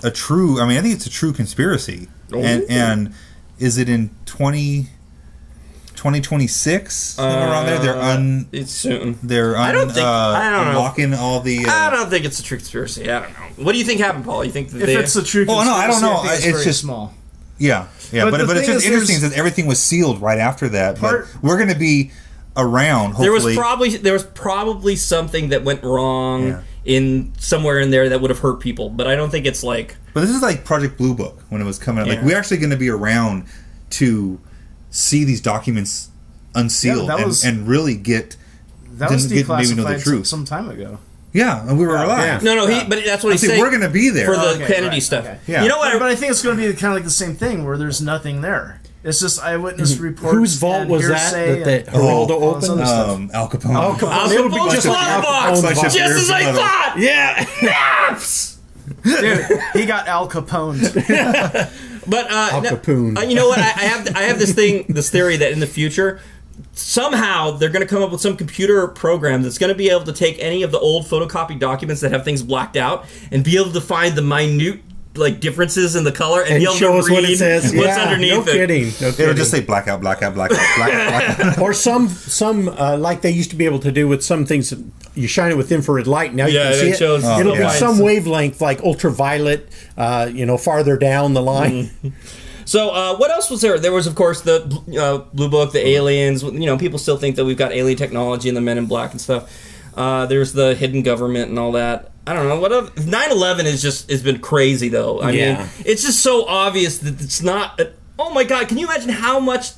C: a true... I think it's a true conspiracy. And is it in 2026? Around there?
B: It's soon.
C: They're unlocking all the...
B: I don't think it's a true conspiracy. I don't know. What do you think happened, Paul? You think that
D: if it's a true conspiracy,
C: I don't know.
D: it's
C: It's just
D: small.
C: Yeah. But it's just interesting that everything was sealed right after that. But we're going to be around, hopefully.
B: There was probably something that went wrong in somewhere in there that would have hurt people, but I don't think it's like...
C: But this is like Project Blue Book when it was coming out. Like, we're actually going to be around to see these documents unsealed and really get...
D: That was declassified
C: know the truth.
D: Some time ago.
C: Yeah, and we were alive.
B: No, but that's what he's saying.
C: We're going to be there.
B: For the Kennedy stuff.
D: Okay.
C: Yeah.
B: You know what?
D: But I think it's going to be kind of like the same thing, where there's nothing there. It's just eyewitness reports.
E: Whose vault was that Geraldo opened?
C: Al Capone.
B: Al Capone's
E: just
B: glove box! Just as I thought!
E: Yeah!
D: Dude, he got Al Capone.
B: But
E: Al Capone.
B: You know what? I have this theory that in the future, somehow they're going to come up with some computer program that's going to be able to take any of the old photocopied documents that have things blacked out and be able to find the minute like differences in the color and he'll
E: show us what it says.
B: What's underneath
E: no
B: it.
E: Kidding. No
C: They would
E: kidding.
C: just say blackout, blackout, blackout, blackout, blackout.
E: Or some like they used to be able to do with some things. You shine it with infrared light. Now you
B: Yeah,
E: can see
B: it shows.
E: It'll be
C: yeah.
E: some wavelength, like ultraviolet. Farther down the line.
B: So what else was there? There was, of course, the Blue Book, the aliens. People still think that we've got alien technology and the Men in Black and stuff. There's the hidden government and all that. I don't know. 9/11 has been crazy though. I mean, it's just so obvious that it's not. Oh my God! Can you imagine how much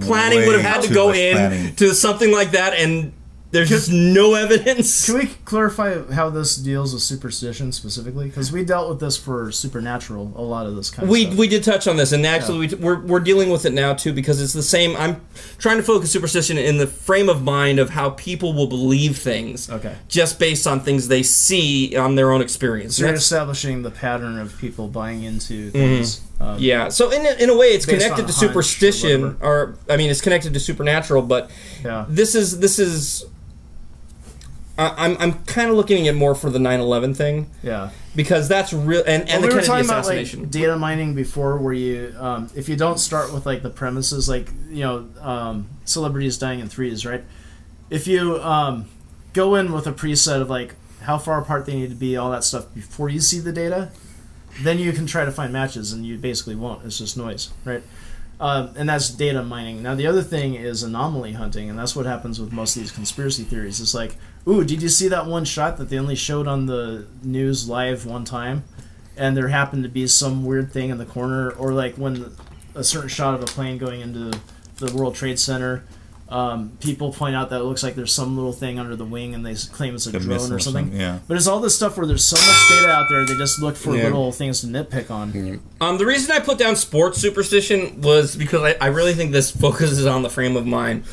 B: planning would have had to go to something like that? And there's just no evidence.
D: Can we clarify how this deals with superstition specifically? Because we dealt with this for Supernatural, a lot of this kind of stuff.
B: We did touch on this, and actually we're dealing with it now too, because it's the same. I'm trying to focus superstition in the frame of mind of how people will believe things, just based on things they see on their own experience.
D: So you're establishing the pattern of people buying into things.
B: Yeah, so in a way, it's connected to superstition, it's connected to supernatural. But this is. I'm kind of looking at more for the 9/11 thing.
D: Yeah.
B: Because that's real, and the
D: we were
B: Kennedy
D: talking
B: assassination.
D: about like data mining before, where you, if you don't start with like the premises, like celebrities dying in threes, right? If you go in with a preset of like how far apart they need to be, all that stuff before you see the data, then you can try to find matches, and you basically won't. It's just noise, right? And that's data mining. Now the other thing is anomaly hunting, and that's what happens with most of these conspiracy theories. It's like, ooh, did you see that one shot that they only showed on the news live one time? And there happened to be some weird thing in the corner, or like when a certain shot of a plane going into the World Trade Center, people point out that it looks like there's some little thing under the wing, and they claim it's a drone or something.
C: Yeah.
D: But it's all this stuff where there's so much data out there, they just look for little things to nitpick on.
B: The reason I put down sports superstition was because I really think this focuses on the frame of mind.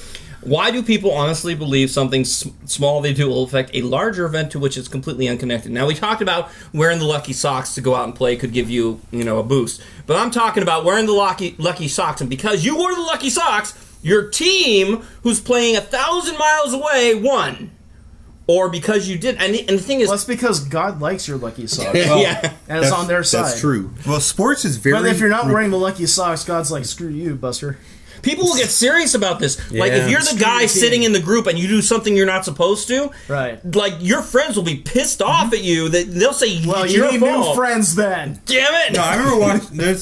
B: Why do people honestly believe something small they do will affect a larger event to which it's completely unconnected? Now, we talked about wearing the lucky socks to go out and play could give you, a boost. But I'm talking about wearing the lucky socks, and because you wore the lucky socks, your team, who's playing 1,000 miles away, won. Or because you did. And the thing is...
D: Well, that's because God likes your lucky socks.
B: Yeah.
D: And it's on their side.
C: That's true. Well, sports is very...
D: But if you're not wearing the lucky socks, God's like, screw you, Buster.
B: People will get serious about this. Like, if you're the guy sitting in the group and you do something you're not supposed to,
D: right?
B: Like, your friends will be pissed off at you. They'll say,
D: well,
B: it's
D: you
B: your
D: need
B: fault.
D: new friends then.
B: Damn it!
C: No, I remember watching. I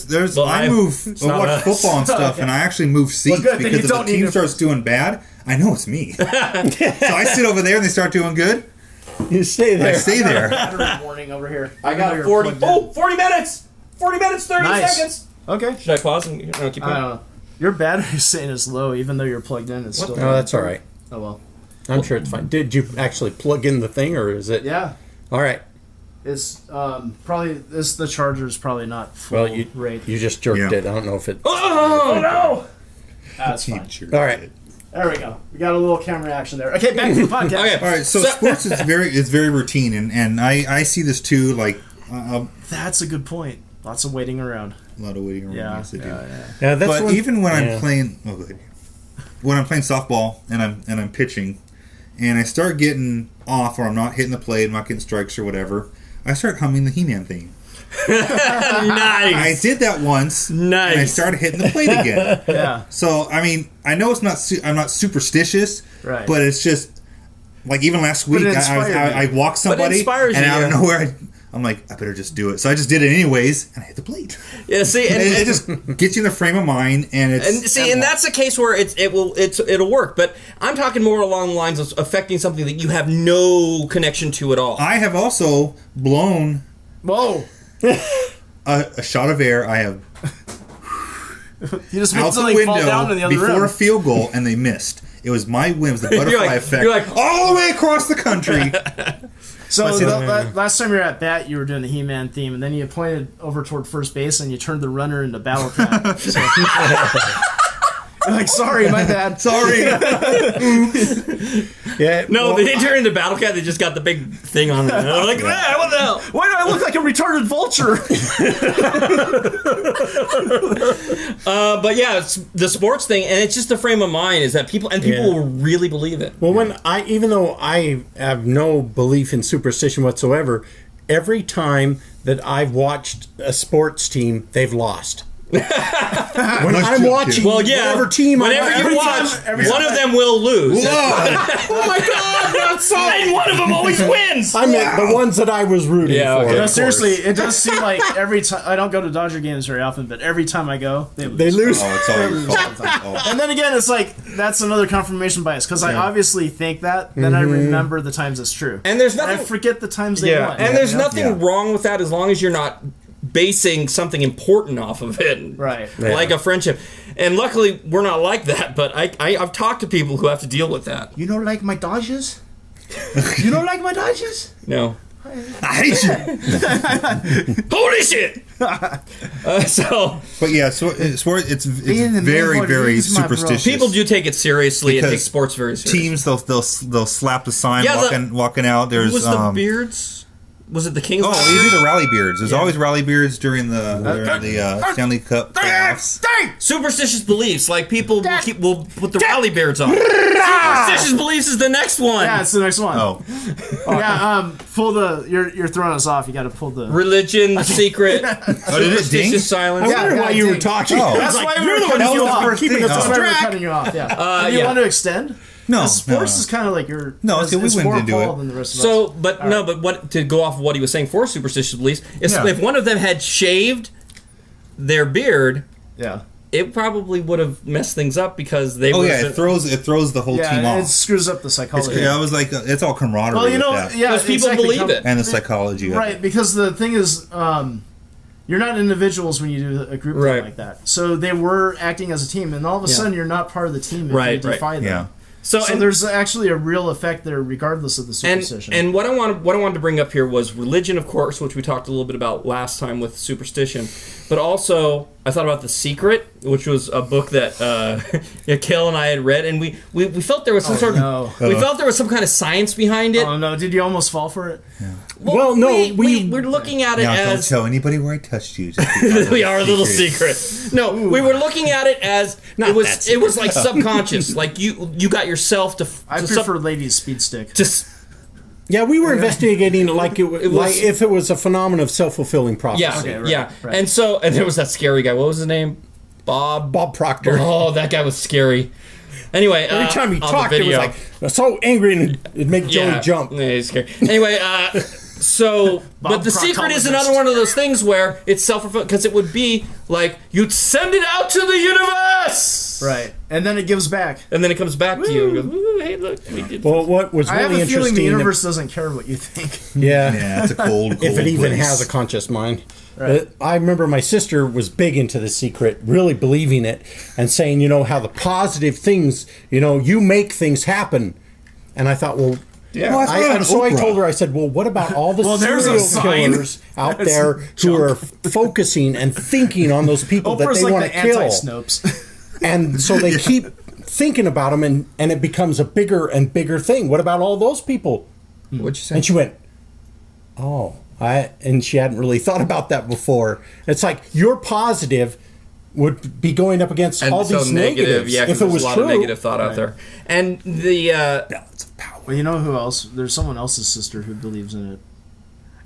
C: watch football and stuff, and I actually move seats because if the team starts doing bad, I know it's me. So I sit over there, and they start doing good.
E: You stay there.
C: I stay there.
D: Battery warning over here.
B: I got 40 minutes. 40 minutes, 30 seconds.
D: Okay.
B: Should I pause and keep going?
D: I don't know. Your battery saying is low, even though you're plugged in. It's still.
E: Oh, that's all right.
D: Oh well.
E: I'm sure it's fine. Did you actually plug in the thing, or is it?
D: Yeah.
E: All right.
D: It's probably the charger's probably not full rate.
E: You just jerked it. I don't know if it.
B: Oh no!
D: That's fine.
E: All right.
D: There we go. We got a little camera action there. Okay, back to the podcast.
B: Okay.
C: All right. So sports is very routine, and I see this too. Like
D: that's a good point. Lots of waiting around.
C: A lot of waiting around.
D: Yeah.
C: Yes, I do.
E: Yeah, that's
C: but even when I'm playing, when I'm playing softball and I'm pitching, and I start getting off, or I'm not hitting the plate, I'm not getting strikes or whatever, I start humming the He-Man theme.
B: Nice.
C: I did that once.
B: Nice.
C: And I started hitting the plate again.
D: Yeah.
C: So I mean, I know it's not. I'm not superstitious.
D: Right.
C: But it's just like even last week, I walked somebody, and out of nowhere, I'm like, I better just do it. So I just did it anyways, and I hit the plate.
B: Yeah. See, and
C: it just gets you in the frame of mind, and
B: that's the case where it'll work. But I'm talking more along the lines of affecting something that you have no connection to at all.
C: I have also blown.
D: Whoa.
C: A shot of air. I have
D: you just
C: out the window before a field goal, and they missed. It was my win. It was the butterfly effect.
B: You're like,
C: all the way across the country.
D: So last time you were at bat, you were doing the He-Man theme, and then you pointed over toward first base, and you turned the runner into Battle Cat. So, like, sorry, my bad. Sorry.
E: Yeah.
B: No, they didn't turn into Battle Cat. They just got the big thing on them. They're like, what the hell?
D: Why do I look like a retarded vulture?
B: But yeah, it's the sports thing, and it's just a frame of mind. Is that people will really believe it.
E: Well, even though I have no belief in superstition whatsoever, every time that I've watched a sports team, they've lost. When I'm watching whatever team
B: whenever you watch, one of them will lose.
E: Oh my God, that's so...
B: And one of them always wins.
E: I meant the ones that I was rooting for.
D: No, seriously, it does seem like every time... I don't go to Dodger games very often, but every time I go, they lose.
C: Oh, it's all your fault.
D: And then again, it's like, that's another confirmation bias, because I obviously think that, then I remember the times it's true.
B: And there's nothing...
D: I forget the times they won.
B: And there's nothing wrong with that as long as you're not basing something important off of it,
D: right?
B: Like a friendship. And luckily, we're not like that. But I've talked to people who have to deal with that.
D: You don't like my Dodgers? You don't like my Dodgers?
B: No.
C: I hate you.
B: Holy shit!
C: But yeah, so it's very, very superstitious.
B: People do take it seriously and take sports very seriously.
C: Teams, they'll slap the sign walking out. There's
B: was the Beards. Was it the Kings?
C: Oh, you do the rally beards. There's always rally beards during the Stanley Cup playoffs.
B: Superstitious beliefs, like people will put the rally beards on. Superstitious beliefs is the next one.
D: Yeah, it's the next one.
C: Oh,
D: yeah. Pull the. You're throwing us off. You got to pull the
B: religion, secret.
C: Superstitious
B: silence.
E: I wonder why you were talking.
D: That's why we were cutting you off. That's why we were cutting you off. Yeah. Do you want to extend?
C: No,
D: sports is kind of like your
C: we wouldn't do it.
D: Than the rest of us.
B: But what to go off of what he was saying for superstitious beliefs is if one of them had shaved their beard, it probably would have messed things up because they.
C: It throws the whole team off.
D: It screws up the psychology.
C: I was like, it's all camaraderie.
D: Well,
B: because people believe it
C: and the psychology,
D: right? Because the thing is. You're not individuals when you do a group thing like that. So they were acting as a team, and all of a sudden you're not part of the team if you defy them.
C: Yeah.
B: So
D: there's actually a real effect there, regardless of the superstition.
B: And what I wanted to bring up here was religion, of course, which we talked a little bit about last time with superstition. But also, I thought about The Secret, which was a book that Kale and I had read, and we felt there was some we felt there was some kind of science behind it.
D: Oh no! Did you almost fall for it?
C: Yeah.
B: Well, no, we're looking at it as...
C: Don't tell anybody where I touched you.
B: We are a little secret. No, we were looking at it as... It was like subconscious. Like, you got yourself to...
D: I prefer Ladies Speed Stick.
E: Yeah, we were investigating like if it was a phenomenon of self-fulfilling prophecy.
B: Yeah, okay, right. And there was that scary guy. What was his name? Bob Proctor. Oh, that guy was scary. Anyway,
E: every time he talked, it was like so angry and it'd make Joey jump.
B: Yeah, he's scary. Anyway, but The Secret is another one of those things where it's self-fulfilling, because it would be like you'd send it out to the universe,
D: right? And then it gives back,
B: and then it comes back to you and goes, "Ooh, hey, look, we did."
E: Well, what was really interesting? I have a feeling
D: the universe doesn't care what you think.
E: Yeah,
C: it's a cold
E: if it even has a conscious mind. Right. I remember my sister was big into The Secret, really believing it, and saying, how the positive things, you make things happen. And I thought, well, so I told her, I said, well, what about all the serial killers out there who are focusing and thinking on those people that they want to kill?
D: Anti-Snopes.
E: And so they keep thinking about them, and it becomes a bigger and bigger thing. What about all those people?
B: What'd you say?
E: And she went, oh. And she hadn't really thought about that before. It's like your positive would be going up against all these negatives.
B: Yeah, if it was a lot of negative thought out there. And the
C: balance of power.
D: Well, you know who else? There's someone else's sister who believes in it.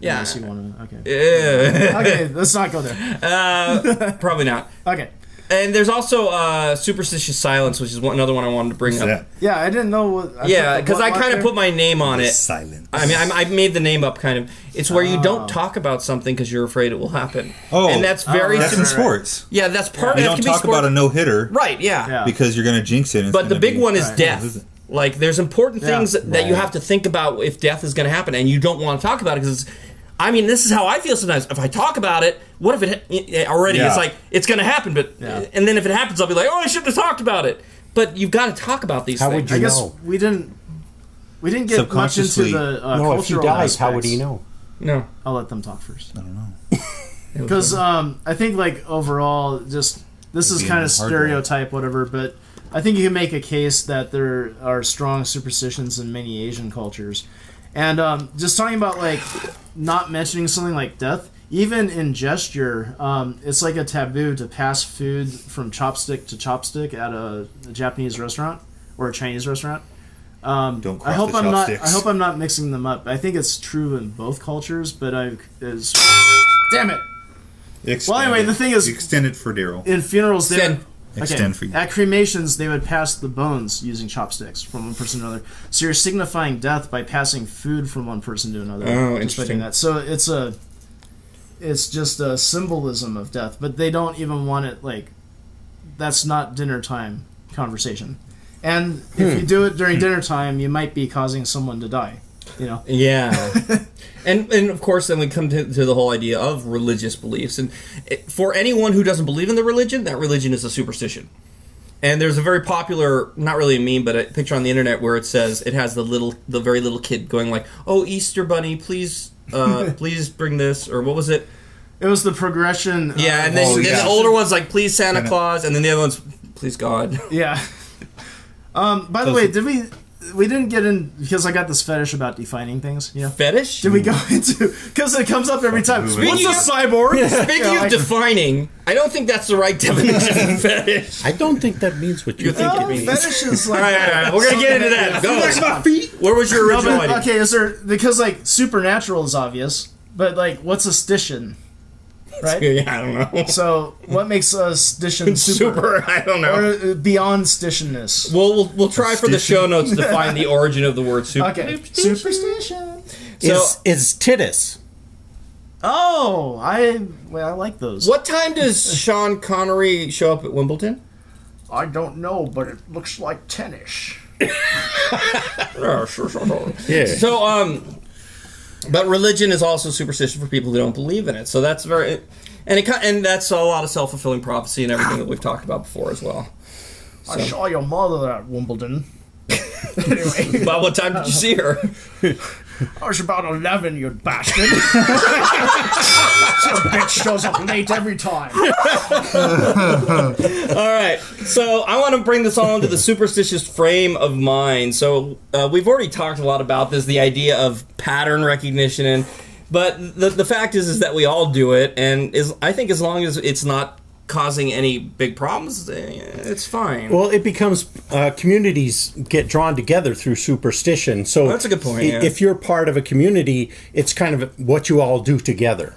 B: Yeah.
D: Unless you want to. Okay.
B: Yeah.
D: Okay, let's not go there.
B: Probably not.
D: Okay.
B: And there's also superstitious silence, which is another one I wanted to bring up.
D: Yeah, I didn't know.
B: Because I kind of put my name on it.
C: Silence.
B: I mean, I made the name up kind of. It's where you don't talk about something because you're afraid it will happen.
C: Oh,
B: and that's
C: that's in sports.
B: Yeah, that's part.
C: You don't talk about a no-hitter,
B: right? Yeah,
C: because you're going to jinx it.
B: But the big one is death. Like, there's important things that you have to think about if death is going to happen, and you don't want to talk about it because it's. I mean, this is how I feel sometimes. If I talk about it, what if it already? It's like it's going to happen, but and then if it happens, I'll be like, oh, I shouldn't have talked about it. But you've got to talk about these things.
E: How would you
D: know? I guess
E: know?
D: we didn't get much into the cultural
E: if he dies,
D: aspects.
E: how would he know?
B: No,
D: I'll let them talk first.
C: I don't know.
D: Because I think like overall, just this is kind of stereotype, whatever. But I think you can make a case that there are strong superstitions in many Asian cultures. And just talking about like not mentioning something like death, even in gesture, it's like a taboo to pass food from chopstick to chopstick at a Japanese restaurant or a Chinese restaurant.
C: Don't cross
D: I hope
C: the
D: I'm
C: chopsticks.
D: not. I hope I'm not mixing them up. I think it's true in both cultures, but Damn it.
C: Extend
D: Well, anyway, the thing is,
C: extend it for Daryl.
D: In funerals,
C: Extend for you.
D: At cremations, they would pass the bones using chopsticks from one person to another. So you're signifying death by passing food from one person to another.
B: Oh,
D: just by doing
B: interesting.
D: that. So it's just a symbolism of death, but they don't even want it like that's not dinner time conversation. And if you do it during dinner time, you might be causing someone to die. You know.
B: Yeah. And of course, then we come to the whole idea of religious beliefs. And for anyone who doesn't believe in the religion, that religion is a superstition. And there's a very popular, not really a meme, but a picture on the internet where it says, it has the very little kid going like, "Oh, Easter Bunny, please, please bring this," or what was it?
D: It was the progression.
B: Yeah, and then the older one's like, "Please, Santa Claus," and then the other one's, "Please, God."
D: Yeah. By the way, we didn't get in because I got this fetish about defining things. You know?
B: Fetish?
D: Did we go into because it comes up every time? What's a cyborg?
B: Speaking of defining, I don't think that's the right definition of fetish.
E: I don't think that means what you think it means.
D: Fetish is like.
B: All right, we're gonna get into that. Go.
C: my feet.
B: Where was your original idea?
D: Okay, is there because like supernatural is obvious, but like what's a stition? Right?
B: Yeah, I don't know.
D: So, what makes a stition
B: Super, I don't know.
D: or beyond stitionness?
B: We'll try for the show notes to find the origin of the word super.
D: Okay, superstition.
B: So,
E: Is titus.
D: Oh, I like those.
B: what time does Sean Connery show up at Wimbledon?
D: I don't know, but it looks like tennis.
B: Yeah, sure.
E: Yeah.
B: So, but religion is also superstition for people who don't believe in it. So that's and that's a lot of self-fulfilling prophecy and everything that we've talked about before as well.
D: I saw your mother at Wimbledon. Anyway,
B: About what time did you see her?
D: I was about 11, you bastard. Some bitch shows up late every time.
B: All right, so I want to bring this all into the superstitious frame of mind. So we've already talked a lot about this, the idea of pattern recognition, but the fact is that we all do it, and I think as long as it's not causing any big problems, it's fine.
E: Well, it becomes communities get drawn together through superstition. So
B: that's a good point. Yeah.
E: If you're part of a community, it's kind of what you all do together.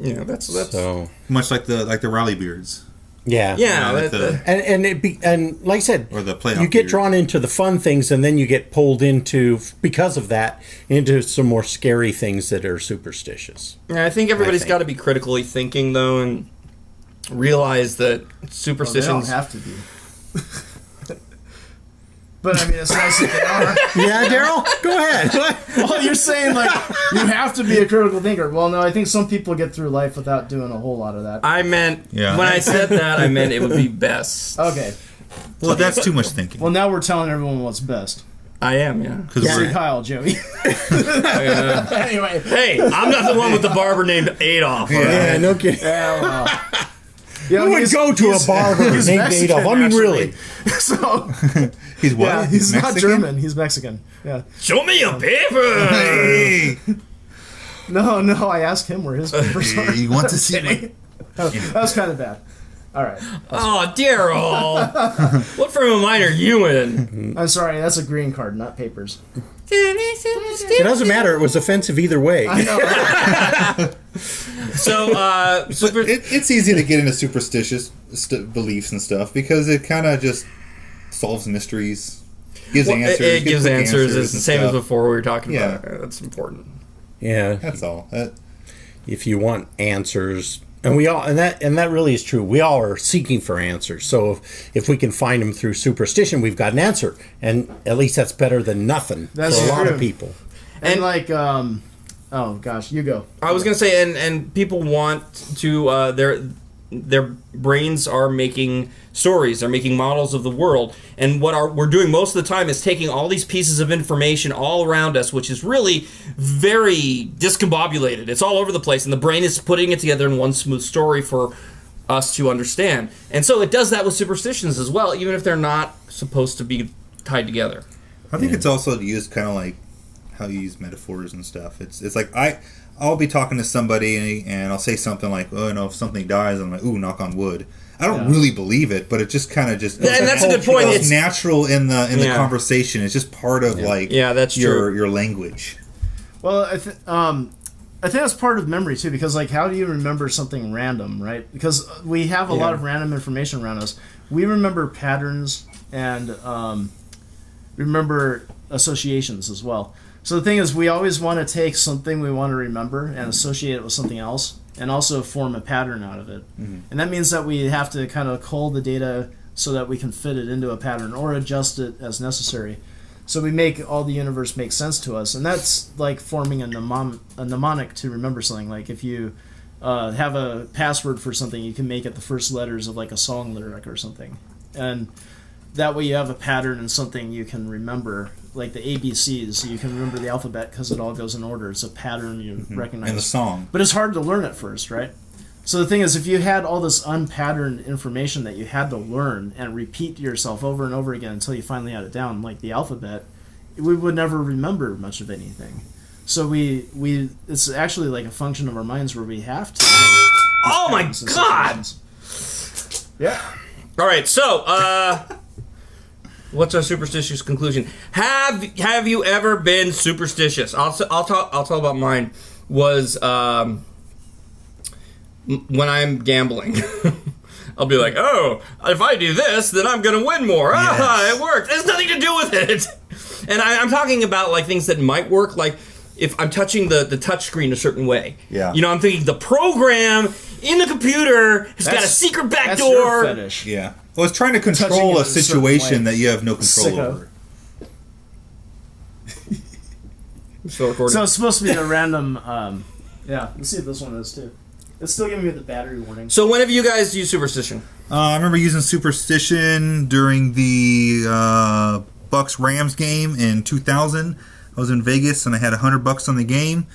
B: Yeah, that's
E: So
C: Much like the Raleigh Beards.
E: yeah, and like I said,
C: Or the playoff
E: you get
C: beard.
E: drawn into the fun things, and then you get pulled into because of that into some more scary things that are superstitious.
B: Yeah, I think everybody's got to be critically thinking though, and realize that superstitions.
D: They don't have to be. But I mean, it's nice that they are.
E: Yeah, Daryl, go ahead.
D: Well, you're saying like you have to be a critical thinker. Well, no, I think some people get through life without doing a whole lot of that.
B: I meant
C: Yeah.
B: when I said that, I meant it would be best.
D: Okay.
C: Well, that's too much thinking.
D: Well, now we're telling everyone what's best.
B: I am, yeah.
C: Because
D: See Kyle, Joey. Anyway.
B: Hey, I'm not the one with the barber named Adolf. all right?
E: Yeah, no kidding.
D: Yeah, well. Yeah,
E: Who would go to a barber
D: he's
E: named
D: Mexican,
E: Adolf? I mean,
D: actually.
E: really.
D: So,
C: he's what?
D: yeah, he's not
C: Mexican?
D: German. He's Mexican. Yeah.
B: Show me your paper.
C: Hey,
D: No, I asked him where his papers are.
C: you want to see my...
D: That was kind of bad. All right.
B: Oh, Daryl. What frame of mind are you in?
D: I'm sorry. That's a green card, not papers.
E: It doesn't matter. It was offensive either way.
B: So,
C: It's easy to get into superstitious beliefs and stuff because it kind of just solves mysteries, gives answers.
B: it gives
C: quick
B: answers. It's the
C: and
B: same as
C: stuff.
B: before we were talking
C: Yeah.
B: about. That's important.
E: Yeah.
C: That's all.
E: If you want answers, and we all, and that really is true. We all are seeking for answers. So if we can find them through superstition, we've got an answer, and at least that's better than nothing
D: That's
E: for a lot
D: true.
E: of people.
D: And like, oh gosh, you go.
B: I was gonna say, and people want to their brains are making stories. They're making models of the world, and what we're doing most of the time is taking all these pieces of information all around us, which is really very discombobulated. It's all over the place, and the brain is putting it together in one smooth story for us to understand. And so it does that with superstitions as well, even if they're not supposed to be tied together.
C: I think it's also used kind of like how you use metaphors and stuff. It's like I'll be talking to somebody and I'll say something like, "Oh, if something dies," I'm like, "Ooh, knock on wood." I don't really believe it, but it just kind of just.
B: And that's a good point.
C: It's natural in the conversation. It's just part of
B: that's
C: your
B: true.
C: your language.
D: Well, I think that's part of memory too, because like, how do you remember something random, right? Because we have a lot of random information around us. We remember patterns and remember associations as well. So the thing is, we always want to take something we want to remember and associate it with something else, and also form a pattern out of it. Mm-hmm. And that means that we have to kind of cull the data so that we can fit it into a pattern or adjust it as necessary. So we make all the universe make sense to us, and that's like forming a mnemonic to remember something. Like if you have a password for something, you can make it the first letters of like a song lyric or something, and that way you have a pattern and something you can remember, like the ABCs. You can remember the alphabet because it all goes in order. It's a pattern you recognize.
C: And the song.
D: But it's hard to learn at first, right? So the thing is, if you had all this unpatterned information that you had to learn and repeat to yourself over and over again until you finally had it down, like the alphabet, we would never remember much of anything. So it's actually like a function of our minds where we have to.
B: Oh my God!
D: Yeah.
B: All right, so what's our superstitious conclusion? Have you ever been superstitious? I'll tell about mine. Was when I'm gambling. I'll be like, oh, if I do this, then I'm going to win more. Yes. Ah, it worked. It has nothing to do with it. And I'm talking about like things that might work, like if I'm touching the touch screen a certain way.
C: Yeah.
B: You know, I'm thinking the program in the computer has got a secret back
D: that's
B: door.
D: Your fetish.
C: Yeah. Well, it's trying to control a situation that you have no control
D: Sicko.
C: over.
B: Still recording.
D: So it's supposed to be a random. Yeah, let's see if this one is too. It's still giving me the battery warning.
B: So when have you guys used Superstition?
C: I remember using Superstition during the Bucks-Rams game in 2000. I was in Vegas and I had $100 on the game,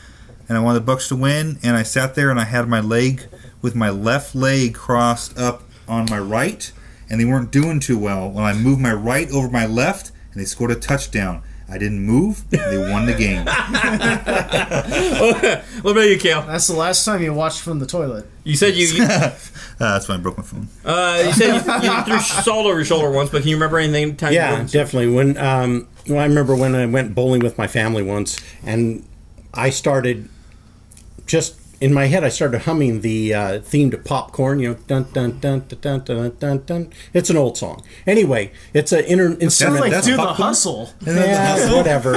C: and I wanted the Bucks to win. And I sat there and I had my leg with my left leg crossed up on my right, and they weren't doing too well. When I moved my right over my left, and they scored a touchdown. I didn't move. They won the game.
B: What about you, Kale?
D: That's the last time you watched from the toilet.
B: You said you
C: That's when I broke my phone.
B: you said you threw salt over your shoulder once, but can you remember anything?
E: Yeah, definitely. When I remember when I went bowling with my family once, and I started just in my head, I started humming the theme to Popcorn. You know, dun dun dun dun dun dun dun dun. It's an old song. Anyway, it's an instrument.
D: Like
C: That's
D: do the
C: Popcorn?
D: hustle.
E: Yeah, whatever.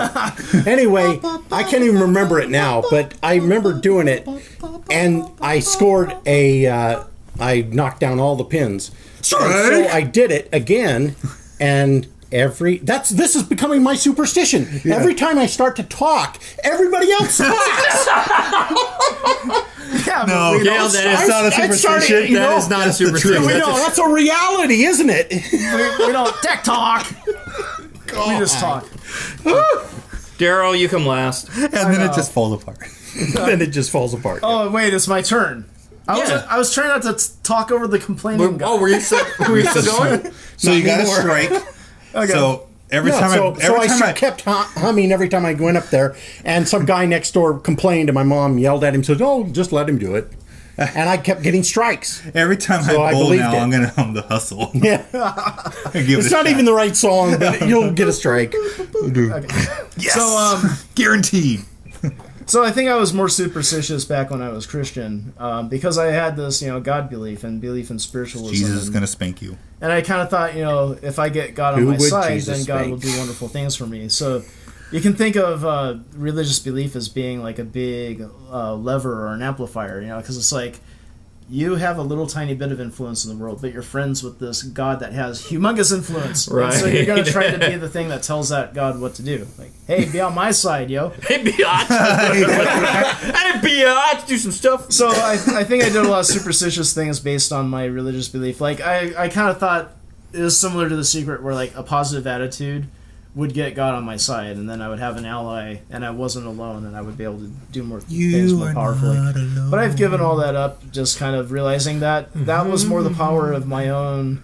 E: Anyway, I can't even remember it now, but I remember doing it, and I scored I knocked down all the pins. So I did it again, and this is becoming my superstition. Yeah. Every time I start to talk, everybody else talks.
C: Yeah, no, Gail, that is not a superstition.
B: That is not a superstition.
E: That's a reality, isn't it?
D: we don't tech talk.
C: God.
D: We just talk.
B: Daryl, you come last.
C: And then it just falls apart.
E: Then it just falls apart.
D: Oh, wait, it's my turn. I was trying not to talk over the complaining guy.
B: Oh, were you still going?
C: So you got a strike. Okay. So every time I
E: kept humming every time I went up there, and some guy next door complained, and my mom yelled at him, said, "Oh, just let him do it." And I kept getting strikes.
C: Every time I bowl now, I'm going to hum the hustle.
E: Yeah. It's not even the right song, but you'll get a strike.
D: Okay.
C: Yes. So, guaranteed.
D: So I think I was more superstitious back when I was Christian, because I had this, God belief and belief in spiritualism.
C: Jesus is going to spank you.
D: And I kind of thought, if I get God on my side, then God will do wonderful things for me. So you can think of religious belief as being like a big lever or an amplifier, because it's like you have a little tiny bit of influence in the world, but you're friends with this God that has humongous influence.
B: Right.
D: So you're going to try to be the thing that tells that God what to do. Like, hey, be on my side, yo.
B: Hey, biatch. Hey, biatch, do some stuff.
D: So I think I did a lot of superstitious things based on my religious belief. Like, I kind of thought it was similar to The Secret, where, like, a positive attitude would get God on my side, and then I would have an ally, and I wasn't alone, and I would be able to do more things more powerfully. But I've given all that up, just kind of realizing that that was more the power of my own,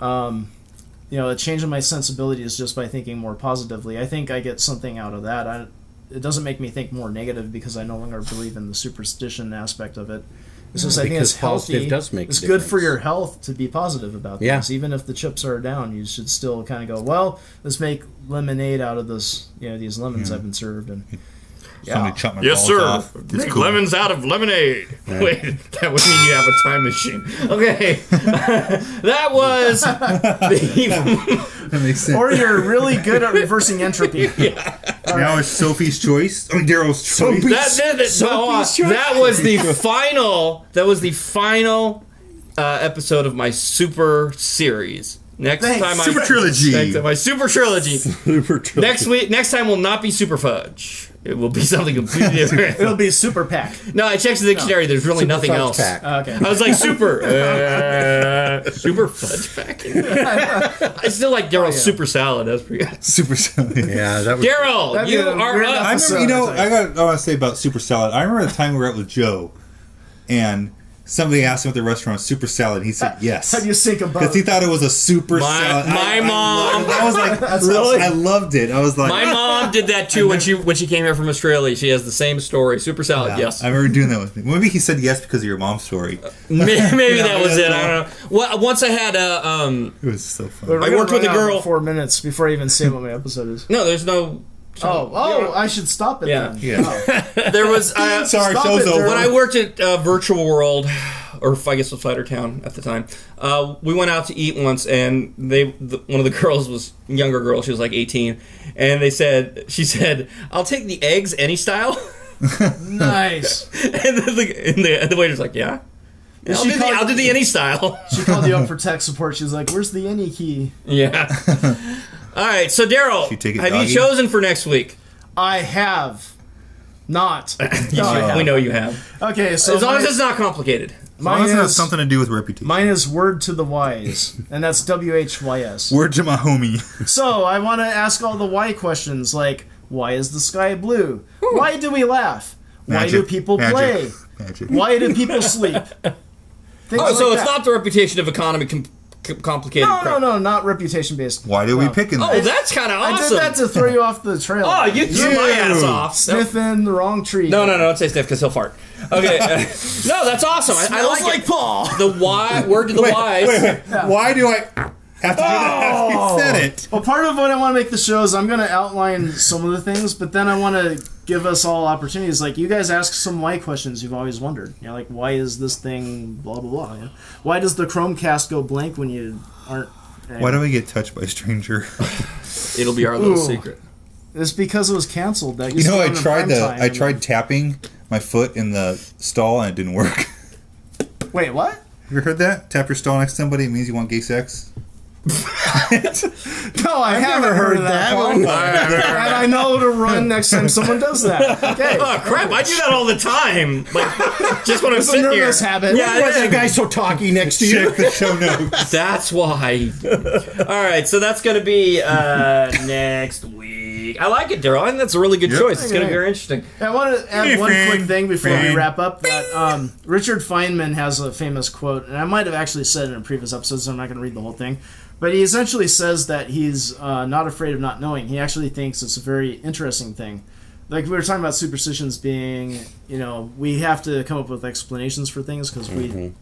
D: a change in my sensibilities just by thinking more positively. I think I get something out of that. It doesn't make me think more negative because I no longer believe in the superstition aspect of it. It's just I think it's healthy. It's good for your health to be positive about things. Yeah. Even if the chips are down, you should still kind of go, well, let's make lemonade out of this, these lemons I've been served. And
C: Somebody chopped my
B: Yes,
C: balls
B: sir.
C: off. It's
B: Make
C: cool.
B: lemons out of lemonade. Wait, that would mean you have a time machine. Okay. That was
C: That makes sense.
D: Or you're really good at reversing entropy.
C: Now it's Sophie's choice. I mean, Daryl's choice.
B: that was the final. That was the final episode of my super series. Next time,
C: Super trilogy.
B: My super trilogy. Next time will not be super fudge. It will be something completely different.
D: It'll be super pack.
B: No, I checked the dictionary. There's really nothing else.
E: Pack.
D: Okay.
B: I was like super fudge pack. I still like Daryl's super salad. That's pretty good.
C: Super salad.
E: Yeah, that was.
B: Daryl,
D: That'd
B: you
D: be a
B: are
D: weird
B: up.
C: I
D: episode.
C: remember, I want to say about super salad. I remember the time we were out with Joe, and somebody asked him at the restaurant, super salad, and he said yes.
D: How do you sink a boat?
C: Because he thought it was a super salad.
B: My mom.
C: I was like,
B: Really?
C: I loved it. I was like,
B: My mom did that too when she came here from Australia. She has the same story. Super salad, yes.
C: I remember doing that with me. Maybe he said yes because of your mom's story.
B: Maybe that was it. I don't know. Well, once I had
C: It was so fun.
D: We're
B: I
D: gonna
B: worked with
D: run
B: a
D: out in
B: girl-
D: 4 minutes before I even say what my episode is.
B: no, there's no.
D: I should stop it
B: Yeah.
D: then.
C: Yeah.
D: Oh.
B: There was
C: Sorry,
D: Stop
C: show's
D: it,
C: over.
B: when I worked at Virtual World, or I guess it was Fighter Town at the time. We went out to eat once, and one of the girls was a younger girl. She was like 18, and she said, "I'll take the eggs any style."
D: Nice.
B: And the waiter's like, "Yeah." I'll do the any style.
D: She called you up for tech support. She's like, "Where's the any key?"
B: Yeah. All right, so Daryl,
C: You take it,
B: have
C: doggy?
B: you chosen for next week?
D: I have not.
B: We know you have.
D: Okay, so
B: As long as it's not complicated.
C: As long as it has something to do with reputation.
D: Mine is word to the wise, and that's WHYS.
C: Word to my homie.
D: So I want to ask all the why questions, like why is the sky blue? Why do we laugh? Why do
C: Magic.
D: people
C: Magic.
D: play?
C: Magic.
D: Why do people sleep? Things
B: Oh, so
D: like
B: it's
D: that.
B: not the reputation of economy complicated. crap.
D: No, not reputation based.
C: Why do we pick in
B: Oh,
C: this?
B: that's kind of
D: I
B: awesome.
D: did that to throw you off the trail.
B: Oh, you threw my ass off.
D: Sniffing the wrong tree.
B: No, don't say sniff because he'll fart. Okay. No, that's awesome. I like
D: like
B: it.
D: Paul.
B: The why, word to the wise.
C: Wait. Why do I have to do that after you said it?
D: Well, part of what I want to make the show is I'm going to outline some of the things, but then I want to give us all opportunities. Like, you guys ask some why questions you've always wondered. You know, like, why is this thing blah, blah, blah. You know? Why does the Chromecast go blank when you aren't...
C: Why do we get touched by a stranger?
B: It'll be our little
D: Ooh.
B: secret.
D: It's because it was canceled. That
C: You
D: used to
C: know,
D: go
C: I
D: on in
C: tried
D: prime time.
C: I tried tapping my foot in the stall and it didn't work.
D: Wait, what?
C: You ever heard that? Tap your stall next to somebody, it means you want gay sex?
D: No, I haven't heard of that. Paul. And I know to run next time someone does that. Okay.
B: Oh crap! I do that all the time. Like just when I'm
D: It's a
B: sitting here.
D: nervous habit.
B: Yeah,
E: Why is that guy so talky next to you?
C: Check the show notes.
B: That's why. All right, so that's going to be next week. I like it, Daryl. I think that's a really good
C: Yep.
B: choice. It's going to be very interesting.
D: I want to add one
C: Fang.
D: quick thing before we
C: Fang.
D: wrap up. That Richard Feynman has a famous quote, and I might have actually said it in a previous episode, so I'm not going to read the whole thing. But he essentially says that he's not afraid of not knowing. He actually thinks it's a very interesting thing. Like we were talking about superstitions being, we have to come up with explanations for things because we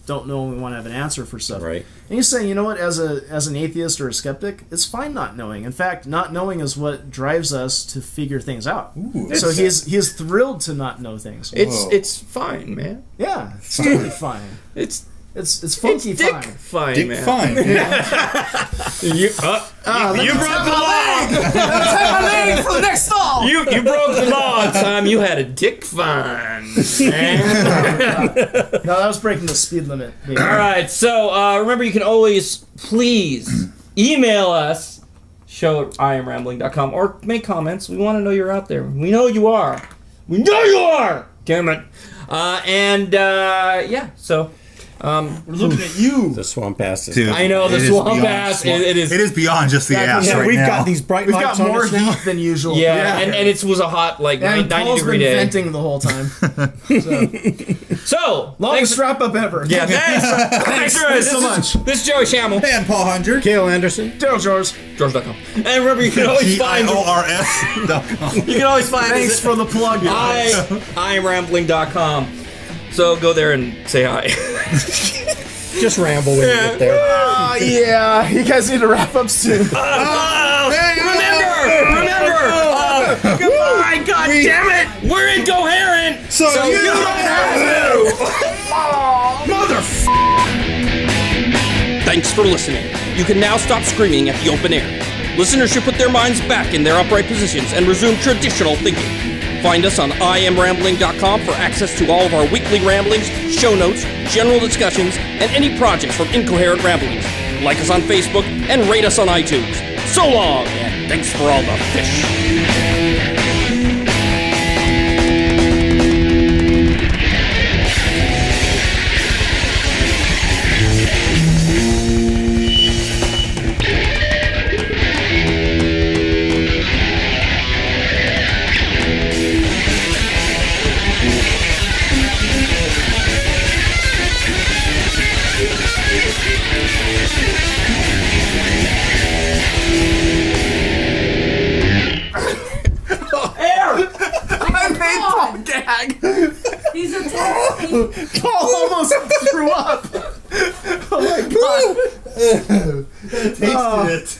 D: don't know and we want to have an answer for stuff.
B: Right.
D: And he's saying, you know what, as an atheist or a skeptic, it's fine not knowing. In fact, not knowing is what drives us to figure things out. So he's thrilled to not know things.
B: It's fine, man.
D: Yeah, it's totally fine.
B: It's
D: funky
B: dick
D: fine.
B: fine,
C: Dick
B: man.
C: fine.
B: You broke the law.
D: Take my leg for the next stall.
B: You broke the law, Tom. You had a dick fine.
D: No, that was breaking the speed limit. Maybe.
B: All right, so remember you can always please email us show@iamrambling.com or make comments. We want to know you're out there. We know you are. We know you are. Damn it. So
D: We're looking at you.
E: The swamp ass is.
C: Dude,
B: I know the
C: it is
B: swamp
C: beyond
B: ass.
C: swamp.
B: It is.
C: It is beyond just the ass
E: Yeah,
C: right
E: we've
C: now.
E: got these bright
D: We've
E: lights
D: got
E: on
D: more
E: us now.
D: heat than usual.
B: Yeah, and it was a hot
D: And
B: 90
D: Paul's
B: degree
D: been
B: day.
D: venting the whole time.
B: So
D: Longest wrap up ever.
B: Yeah, thanks for
D: so much.
B: This is Joey Schammel.
C: And Paul Hundred.
E: Cale Anderson.
D: Daryl George.
B: George.com. And remember, you can always find
C: GIORS.com.
B: you can always find
D: Thanks
B: us
D: for the plug. guys.
B: at IamRambling.com. So go there and say hi.
E: Just ramble when you get there.
D: Yeah, you guys need to wrap up soon.
B: Remember, goodbye. God damn it. We're incoherent.
C: So you don't have
B: Mother.
A: Thanks for listening. You can now stop screaming at the open air. Listeners should put their minds back in their upright positions and resume traditional thinking. Find us on IamRambling.com for access to all of our weekly ramblings, show notes, general discussions, and any projects from Incoherent Ramblings. Like us on Facebook and rate us on iTunes. So long, and thanks for all the fish.
F: He's attacking.
D: Paul almost threw up. Oh my god.
C: tasted it.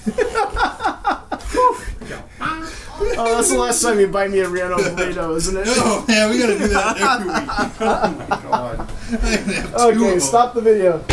D: Oh, that's the last time you buy me a Rihanna burrito, isn't it?
C: Oh man, we gotta do that every week. Oh my god.
D: Okay, stop the video.